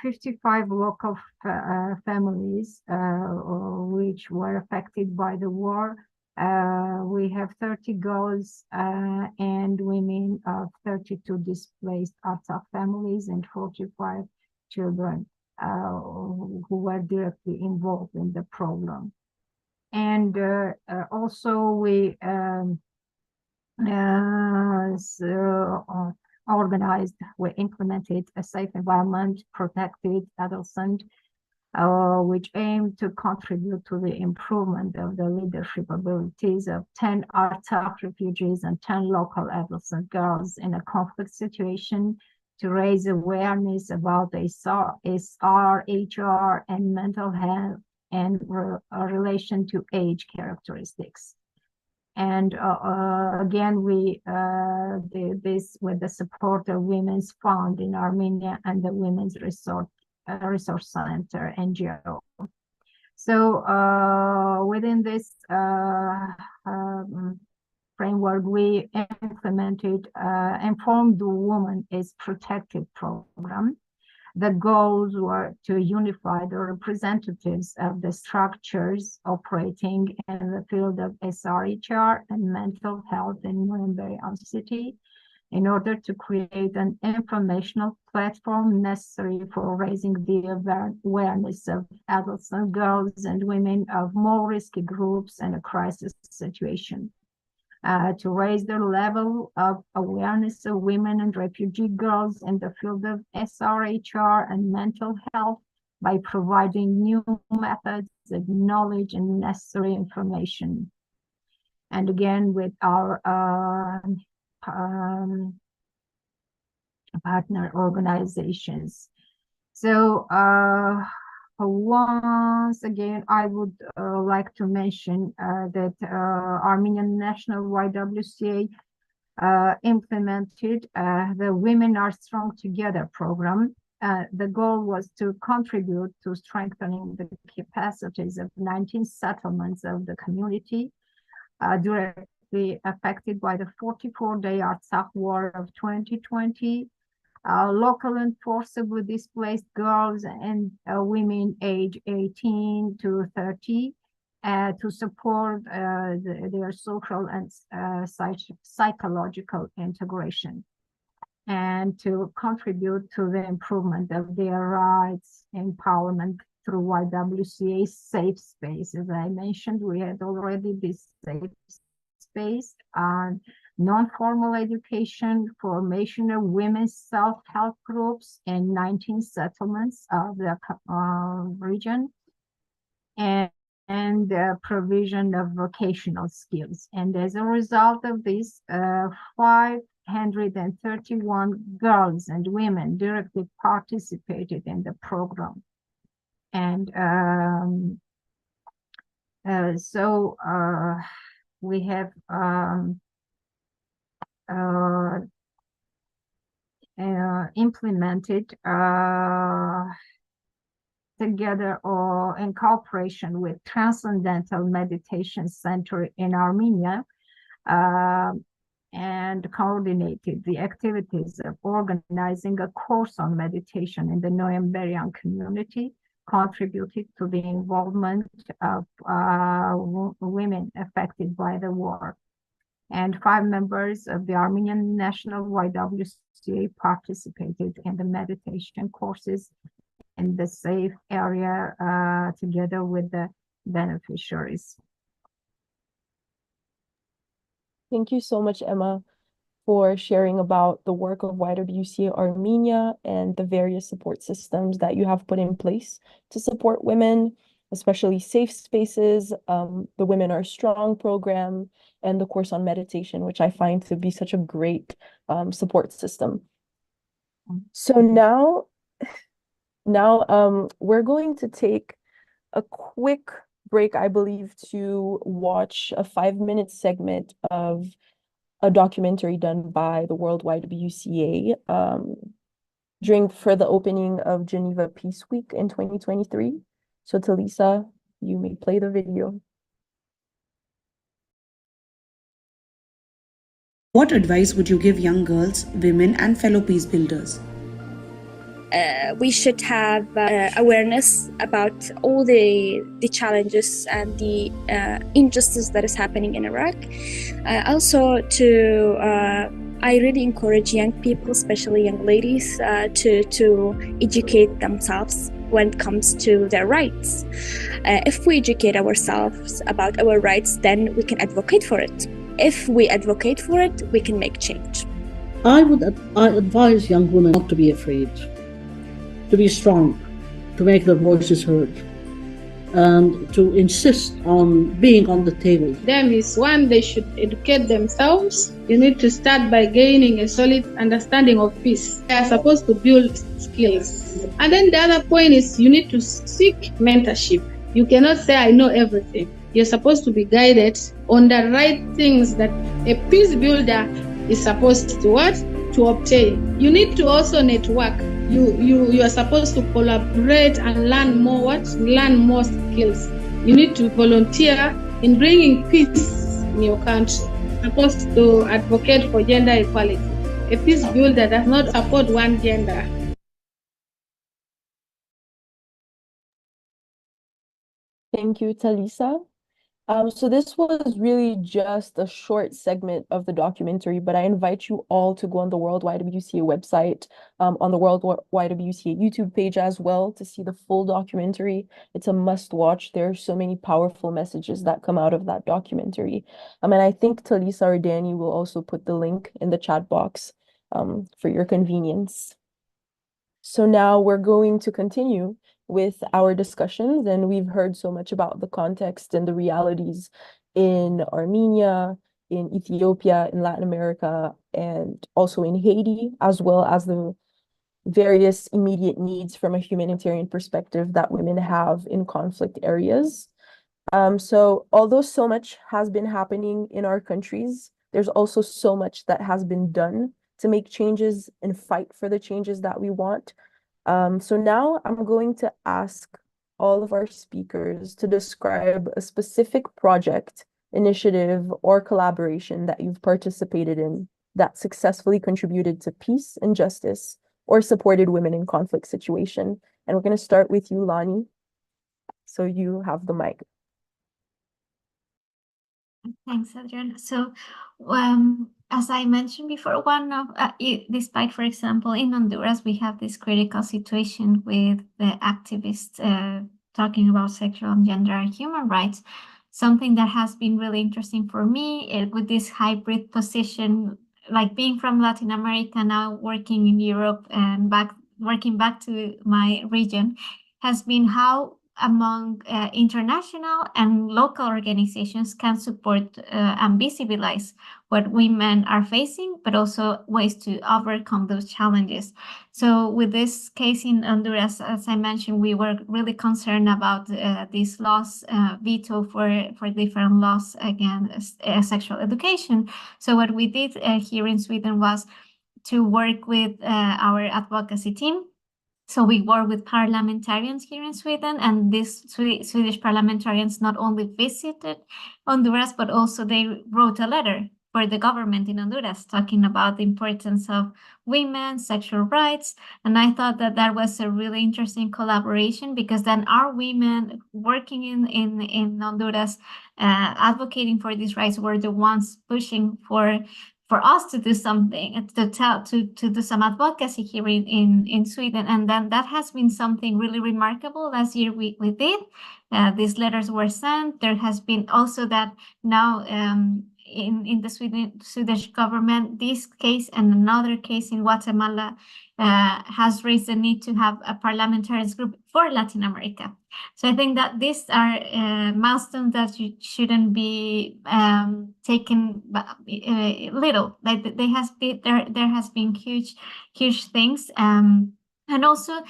55 local families which were affected by the war. We have 30 girls and women of 32 displaced Artsakh families and 45 children who were directly involved in the problem. And also we implemented a safe environment, protected adolescent, which aimed to contribute to the improvement of the leadership abilities of 10 Artsakh refugees and 10 local adolescent girls in a conflict situation, to raise awareness about the SR, HR, and mental health and relation to age characteristics. And again, we did this with the support of Women's Fund in Armenia and the Women's Resource Center, NGO. So within this framework, we implemented Informed Woman is Protected program. The goals were to unify the representatives of the structures operating in the field of SRHR and mental health in Noemberian city in order to create an informational platform necessary for raising the awareness of adolescent girls and women of more risky groups in a crisis situation. To raise the level of awareness of women and refugee girls in the field of SRHR and mental health by providing new methods of knowledge and necessary information. and again with our partner organizations. So once again, I would like to mention that Armenian National YWCA implemented the Women Are Strong Together program. The goal was to contribute to strengthening the capacities of 19 settlements of the community directly affected by the 44-day Artsakh War of 2020. Local and forcibly displaced girls and women age 18 to 30 to support their social and psychological integration, and to contribute to the improvement of their rights empowerment through YWCA Safe Space. As I mentioned, we had already this safe space on non-formal education, formation of women's self-help groups in 19 settlements of the region, and provision of vocational skills. And as a result of this, 531 girls and women directly participated in the program. And so we have implemented together or in cooperation with Transcendental Meditation Center in Armenia, and coordinated the activities of organizing a course on meditation in the Noyamberian community, contributed to the involvement of women affected by the war. And 5 members of the Armenian National YWCA participated in the meditation courses in the safe area together with the beneficiaries. Thank you so much, Emma, for sharing about the work of YWCA Armenia and the various support systems that you have put in place to support women, especially safe spaces, the Women Are Strong program, and the course on meditation, which I find to be such a great support system. So now we're going to take a quick break, I believe, to watch a 5-minute segment of a documentary done by the World YWCA for the opening of Geneva Peace Week in 2023. So Talisa, you may play the video. What advice would you give young girls, women, and fellow peace builders? We should have awareness about all the challenges and the injustice that is happening in Iraq. I really encourage young people, especially young ladies, to educate themselves when it comes to their rights. If we educate ourselves about our rights, then we can advocate for it. If we advocate for it, we can make change. I advise young women not to be afraid, to be strong, to make their voices heard, and to insist on being on the table. Them is one, they should educate themselves. You need to start by gaining a solid understanding of peace. They are supposed to build skills. And then the other point is you need to seek mentorship. You cannot say, I know everything. You're supposed to be guided on the right things that a peace builder is supposed to what? To obtain. You need to also network. You are supposed to collaborate and learn more learn more skills. You need to volunteer in bringing peace in your country. You're supposed to advocate for gender equality. A peace builder does not support one gender. Thank you, Talisa. So this was really just a short segment of the documentary, but I invite you all to go on the World YWCA website, on the World YWCA YouTube page as well, to see the full documentary. It's a must watch. There are so many powerful messages that come out of that documentary. And I think Talisa or Danny will also put the link in the chat box for your convenience. So now we're going to continue with our discussions, and we've heard so much about the context and the realities in Armenia, in Ethiopia, in Latin America, and also in Haiti, as well as the various immediate needs from a humanitarian perspective that women have in conflict areas. So although so much has been happening in our countries, there's also so much that has been done to make changes and fight for the changes that we want. So now I'm going to ask all of our speakers to describe a specific project, initiative, or collaboration that you've participated in that successfully contributed to peace and justice or supported women in conflict situation. And we're going to start with you, Lani. So you have the mic. Thanks, Adrian. So, as I mentioned before, despite, for example, in Honduras, we have this critical situation with the activists talking about sexual and gender and human rights. Something that has been really interesting for me with this hybrid position, like being from Latin America, now working in Europe and working back to my region, has been how among international and local organizations can support and visibilize what women are facing, but also ways to overcome those challenges. So with this case in Honduras, as I mentioned, we were really concerned about this laws, veto for different laws against sexual education. So what we did here in Sweden was to work with our advocacy team. So we work with parliamentarians here in Sweden, and these Swedish parliamentarians not only visited Honduras, but also they wrote a letter for the government in Honduras talking about the importance of women, sexual rights. And I thought that that was a really interesting collaboration, because then our women working in Honduras, advocating for these rights, were the ones pushing for us to do something, to do some advocacy here in Sweden. And then that has been something really remarkable. Last year we did. These letters were sent. There has been also that now in the Swedish government, this case and another case in Guatemala has raised the need to have a parliamentarians group for Latin America. So I think that these are milestones that you shouldn't be taken little. Like there has been huge things. And also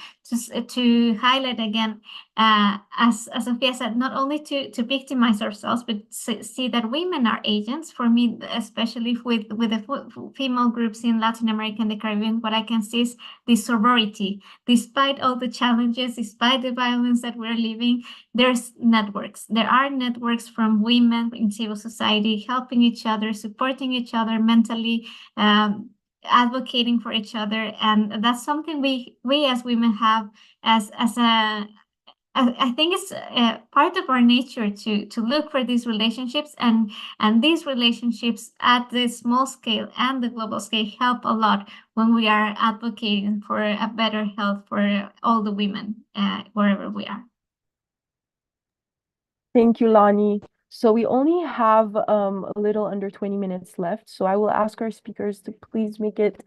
to highlight again, as Sofia said, not only to victimize ourselves, but see that women are agents. For me, especially with the female groups in Latin America and the Caribbean, what I can see is this sorority. Despite all the challenges, despite the violence that we're living, there's networks. There are networks from women in civil society helping each other, supporting each other mentally, advocating for each other. And that's something we as women have I think it's part of our nature to look for these relationships, and these relationships at the small scale and the global scale help a lot when we are advocating for a better health for all the women wherever we are. Thank you, Lani. So we only have a little under 20 minutes left. So I will ask our speakers to please make it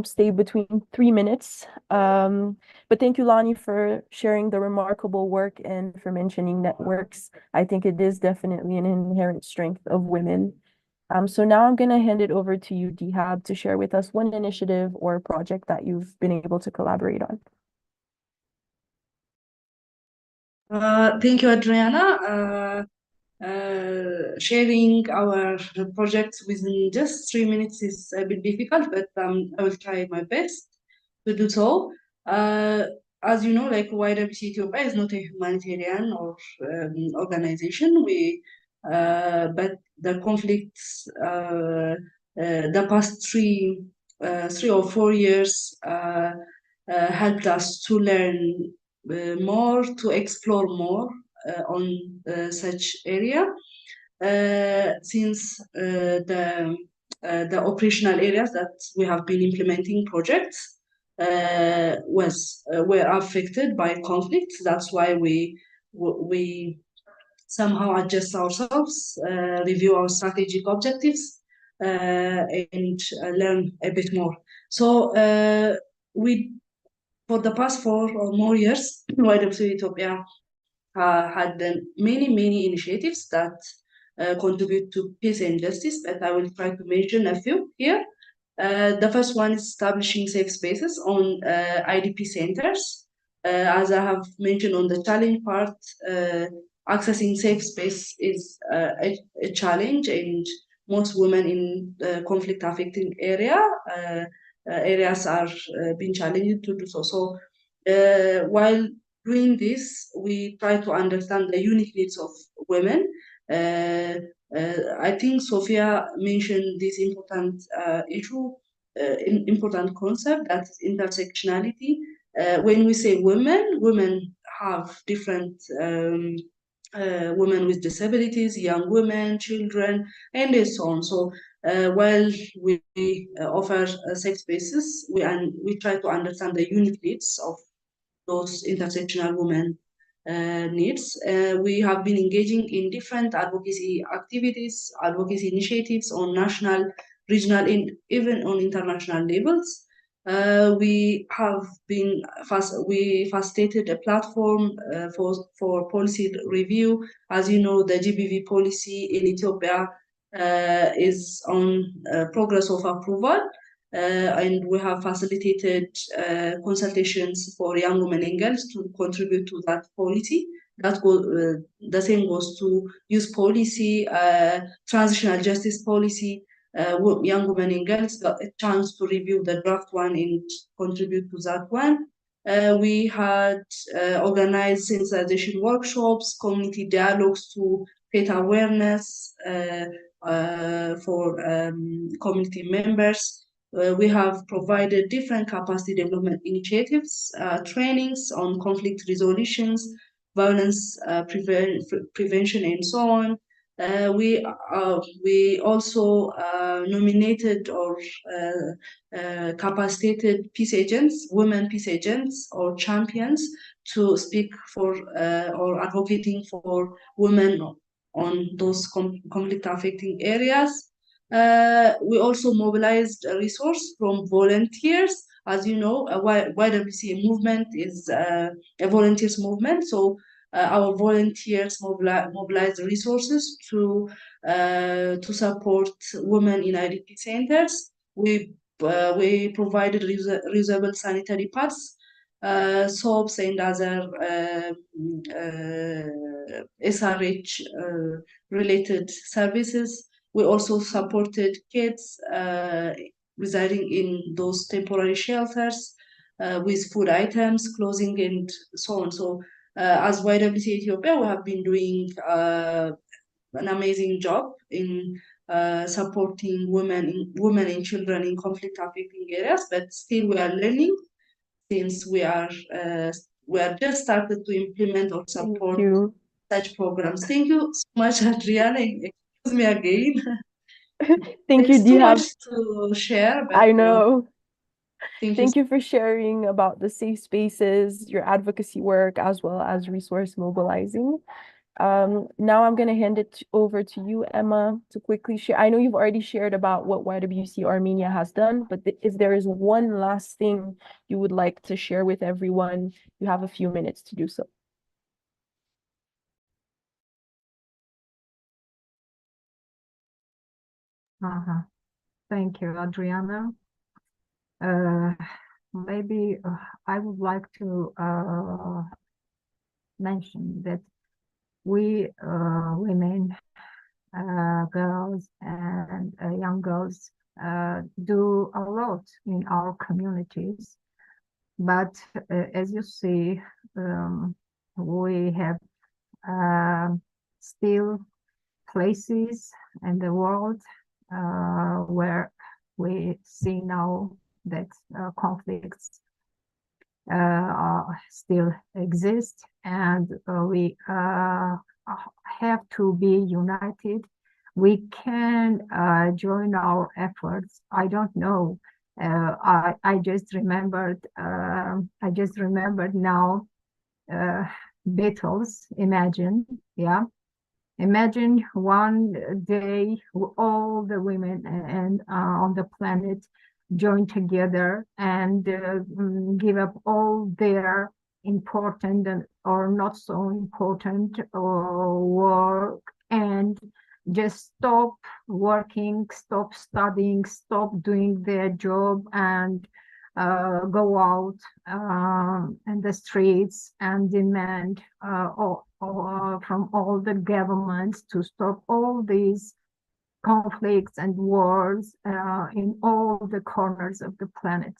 stay between 3 minutes. But thank you, Lani, for sharing the remarkable work and for mentioning networks. I think it is definitely an inherent strength of women. So now I'm going to hand it over to you, Dihab, to share with us one initiative or project that you've been able to collaborate on. Thank you, Adriana. Sharing our projects within just 3 minutes is a bit difficult, but I will try my best to do so. As you know, like YWC Ethiopia is not a humanitarian or organization. But the conflicts, the past 3 or 4 years helped us to learn more, to explore more on such area, since the operational areas that we have been implementing projects were affected by conflicts. That's why we somehow adjust ourselves, review our strategic objectives, and learn a bit more. So for the past 4 or more years, YWC Ethiopia had many initiatives that contribute to peace and justice, but I will try to mention a few here. The first one is establishing safe spaces on IDP centers. As I have mentioned on the challenge part, accessing safe space is a challenge, and most women in conflict affected areas are being challenged to do so. So while doing this, we try to understand the unique needs of women. I think Sophia mentioned this important important concept, that is intersectionality. When we say women have different women with disabilities, young women, children, and so on. So while we offer safe spaces, we try to understand the unique needs of those intersectional women needs. We have been engaging in different advocacy activities, advocacy initiatives on national, regional, and even on international levels. We have been we facilitated a platform for policy review. As you know, the GBV policy in Ethiopia is on progress of approval. And we have facilitated consultations for young women and girls to contribute to that policy. The same goes to youth policy, transitional justice policy. Young women and girls got a chance to review the draft one and contribute to that one. We had organized sensitization workshops, community dialogues to create awareness for community members. We have provided different capacity development initiatives, trainings on conflict resolutions, violence prevention, and so on. We also nominated or capacitated peace agents, women peace agents or champions, to speak for or advocating for women on those conflict affecting areas. We also mobilized a resource from volunteers. As you know, YWCA movement is a volunteers movement. So our volunteers mobilized resources to support women in IDP centers. We provided reusable sanitary pads, soaps, and other SRH related services. We also supported kids residing in those temporary shelters with food items, clothing, and so on. So as YWCA Ethiopia, we have been doing an amazing job in supporting women and children in conflict affecting areas, but still we are learning, since we are just started to implement or support such programs. Thank you so much, Adriana. Excuse me again. Thank you. There's too much to share. But I know. Thank you for sharing about the safe spaces, your advocacy work, as well as resource mobilizing. Now I'm going to hand it over to you, Emma, to quickly share. I know you've already shared about what YWCA Armenia has done, but if there is one last thing you would like to share with everyone, you have a few minutes to do so. Thank you, Adriana. Maybe I would like to mention that we women, girls, and young girls do a lot in our communities. But as you see, we have still places in the world where we see now that conflicts still exist, and we have to be united. We can join our efforts. I don't know. I just remembered. I just remembered now. Beatles. Imagine, yeah. Imagine one day all the women and on the planet join together and give up all their important or not so important work and just stop working, stop studying, stop doing their job, and go out in the streets and demand from all the governments to stop all these conflicts and wars in all the corners of the planet.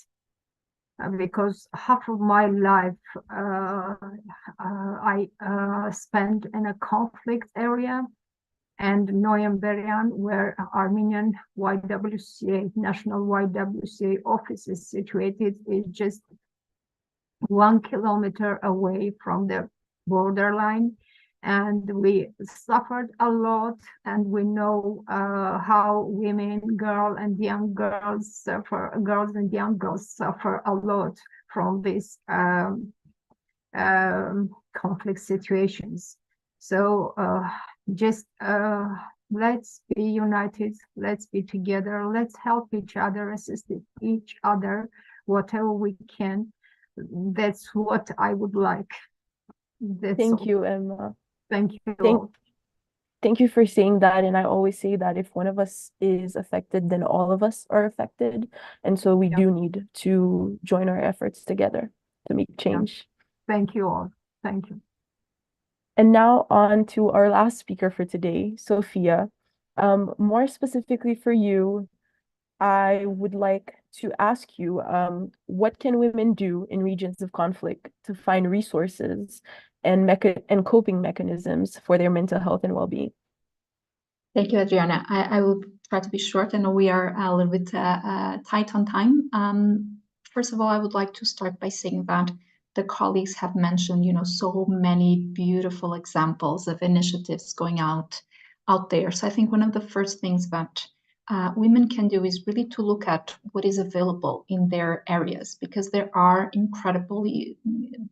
Because half of my life I spent in a conflict area, and Noyan Beryan, where Armenian YWCA, National YWCA office is situated, is just 1 kilometer away from the borderline. And we suffered a lot, and we know how women, girls and young girls suffer a lot from these conflict situations. So just let's be united, let's be together, let's help each other, assist each other, whatever we can. That's what I would like. Thank you, Emma. Thank you. Thank you for saying that. And I always say that if one of us is affected, then all of us are affected. And so we do need to join our efforts together to make change. Thank you all. Thank you. And now on to our last speaker for today, Sophia. More specifically for you, I would like to ask you, what can women do in regions of conflict to find resources and coping mechanisms for their mental health and well-being? Thank you, Adriana. I will try to be short. I know we are a little bit tight on time. First of all, I would like to start by saying that the colleagues have mentioned, so many beautiful examples of initiatives going out there. So I think one of the first things that women can do is really to look at what is available in their areas, because there are incredibly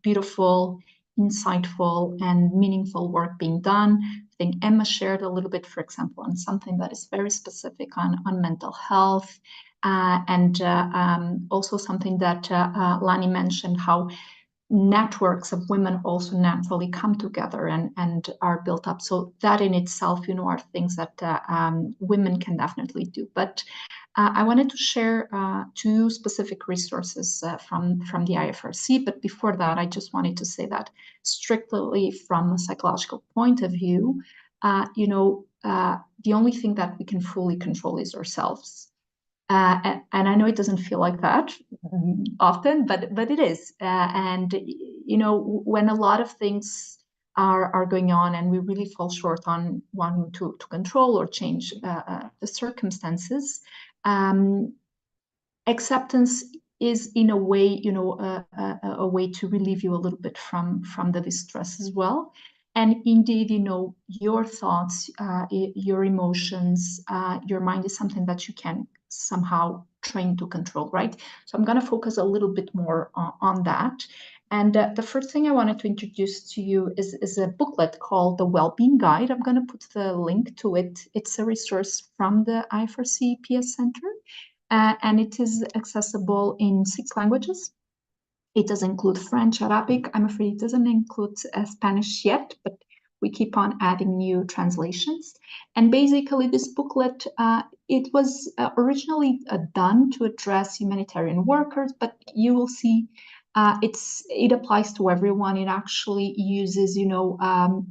beautiful, insightful, and meaningful work being done. I think Emma shared a little bit, for example, on something that is very specific on mental health, and also something that Lani mentioned, how networks of women also naturally come together and are built up. So that in itself, are things that women can definitely do. But I wanted to share 2 specific resources from the IFRC. But before that, I just wanted to say that strictly from a psychological point of view, the only thing that we can fully control is ourselves. And I know it doesn't feel like that often, but it is. And when a lot of things are going on and we really fall short on wanting to control or change the circumstances, acceptance is in a way, a way to relieve you a little bit from the distress as well. And indeed, your thoughts, your emotions, your mind is something that you can somehow train to control, right? So I'm going to focus a little bit more on that. And the first thing I wanted to introduce to you is a booklet called The Wellbeing Guide. I'm going to put the link to it. It's a resource from the IFRC PS Center, and it is accessible in 6 languages. It does include French, Arabic. I'm afraid it doesn't include Spanish yet, but we keep on adding new translations. And basically this booklet, it was originally done to address humanitarian workers, but you will see it applies to everyone. It actually uses,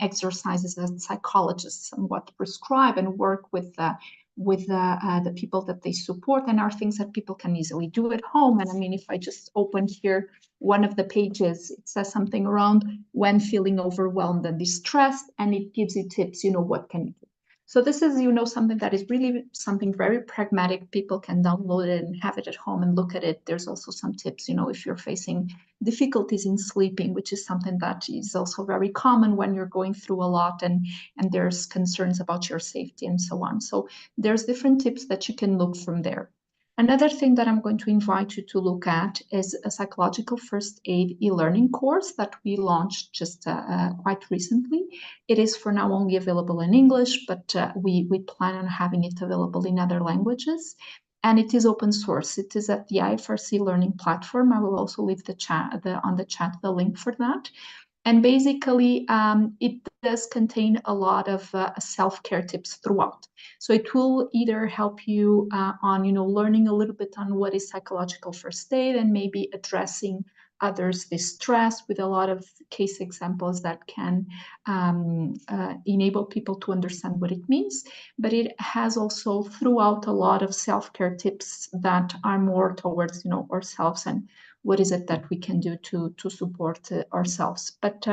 exercises that psychologists somewhat prescribe and work with the people that they support, and are things that people can easily do at home. And I mean, if I just open here one of the pages, it says something around when feeling overwhelmed and distressed, and it gives you tips, what can you do. So this is, something that is really something very pragmatic. People can download it and have it at home and look at it. There's also some tips, if you're facing difficulties in sleeping, which is something that is also very common when you're going through a lot and there's concerns about your safety and so on. So there's different tips that you can look from there. Another thing that I'm going to invite you to look at is a psychological first aid e-learning course that we launched just quite recently. It is for now only available in English, but we plan on having it available in other languages. And it is open source. It is at the IFRC Learning Platform. I will also leave on the chat the link for that. And basically, it does contain a lot of self-care tips throughout. So it will either help you on, learning a little bit on what is psychological first aid and maybe addressing others' distress with a lot of case examples that can enable people to understand what it means. But it has also throughout a lot of self-care tips that are more towards, ourselves and what is it that we can do to support ourselves. But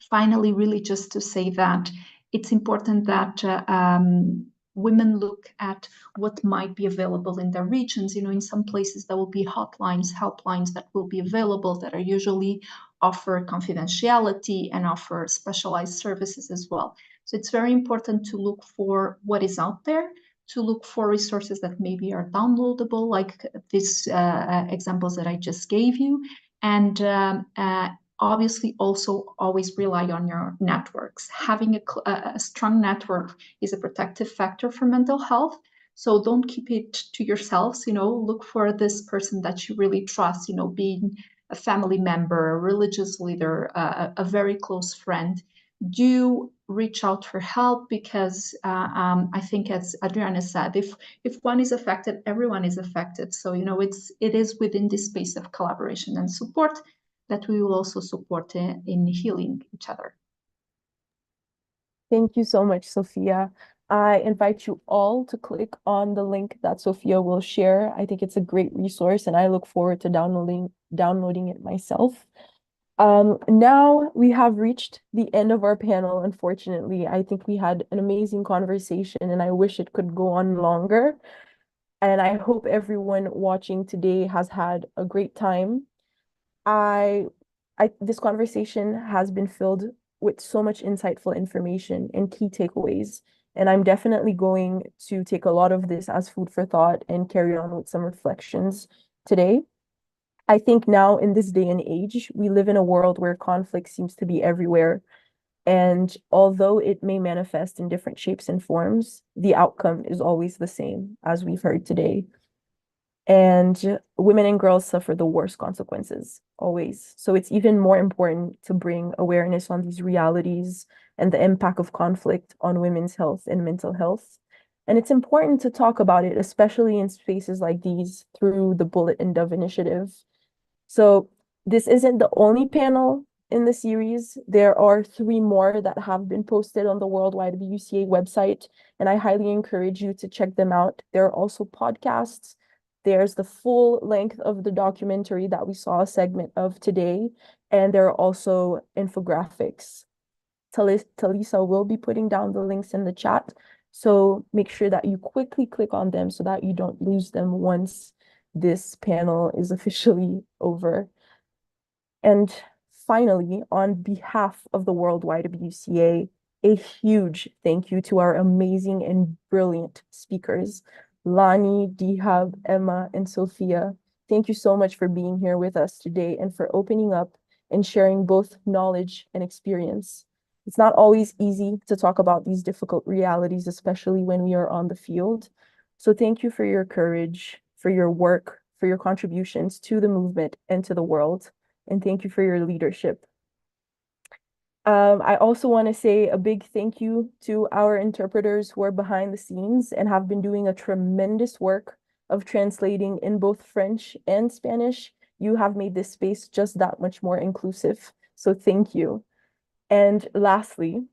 finally, really just to say that it's important that women look at what might be available in their regions. In some places there will be hotlines, helplines that will be available that are usually offer confidentiality and offer specialized services as well. So it's very important to look for what is out there, to look for resources that maybe are downloadable, like these examples that I just gave you. And obviously also always rely on your networks. Having a strong network is a protective factor for mental health. So don't keep it to yourselves, look for this person that you really trust, being a family member, a religious leader, a very close friend. Do reach out for help because I think, as Adriana said, if one is affected, everyone is affected. So, it is within this space of collaboration and support that we will also support in healing each other. Thank you so much, Sophia. I invite you all to click on the link that Sophia will share. I think it's a great resource and I look forward to downloading it myself. Now we have reached the end of our panel, unfortunately. I think we had an amazing conversation and I wish it could go on longer. And I hope everyone watching today has had a great time. This conversation has been filled with so much insightful information and key takeaways. And I'm definitely going to take a lot of this as food for thought and carry on with some reflections today. I think now in this day and age, we live in a world where conflict seems to be everywhere. And although it may manifest in different shapes and forms, the outcome is always the same, as we've heard today. And women and girls suffer the worst consequences, always. So it's even more important to bring awareness on these realities and the impact of conflict on women's health and mental health. And it's important to talk about it, especially in spaces like these through the Bullet and Dove initiative. So this isn't the only panel in the series. There are 3 more that have been posted on the World YWCA website, and I highly encourage you to check them out. There are also podcasts. There's the full length of the documentary that we saw a segment of today, and there are also infographics. Talisa will be putting down the links in the chat, so make sure that you quickly click on them so that you don't lose them once this panel is officially over. And finally, on behalf of the World YWCA, a huge thank you to our amazing and brilliant speakers, Lani, Dihab, Emma, and Sophia. Thank you so much for being here with us today and for opening up and sharing both knowledge and experience. It's not always easy to talk about these difficult realities, especially when we are on the field. So thank you for your courage, for your work, for your contributions to the movement and to the world. And thank you for your leadership. I also want to say a big thank you to our interpreters who are behind the scenes and have been doing a tremendous work of translating in both French and Spanish. You have made this space just that much more inclusive. So thank you. And lastly,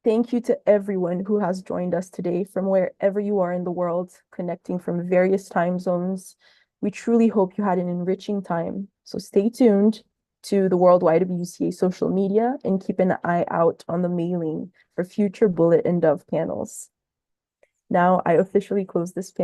thank you to everyone who has joined us today from wherever you are in the world, connecting from various time zones. We truly hope you had an enriching time. So stay tuned to the World YWCA social media and keep an eye out on the mailing for future Bullet and Dove panels. Now I officially close this panel.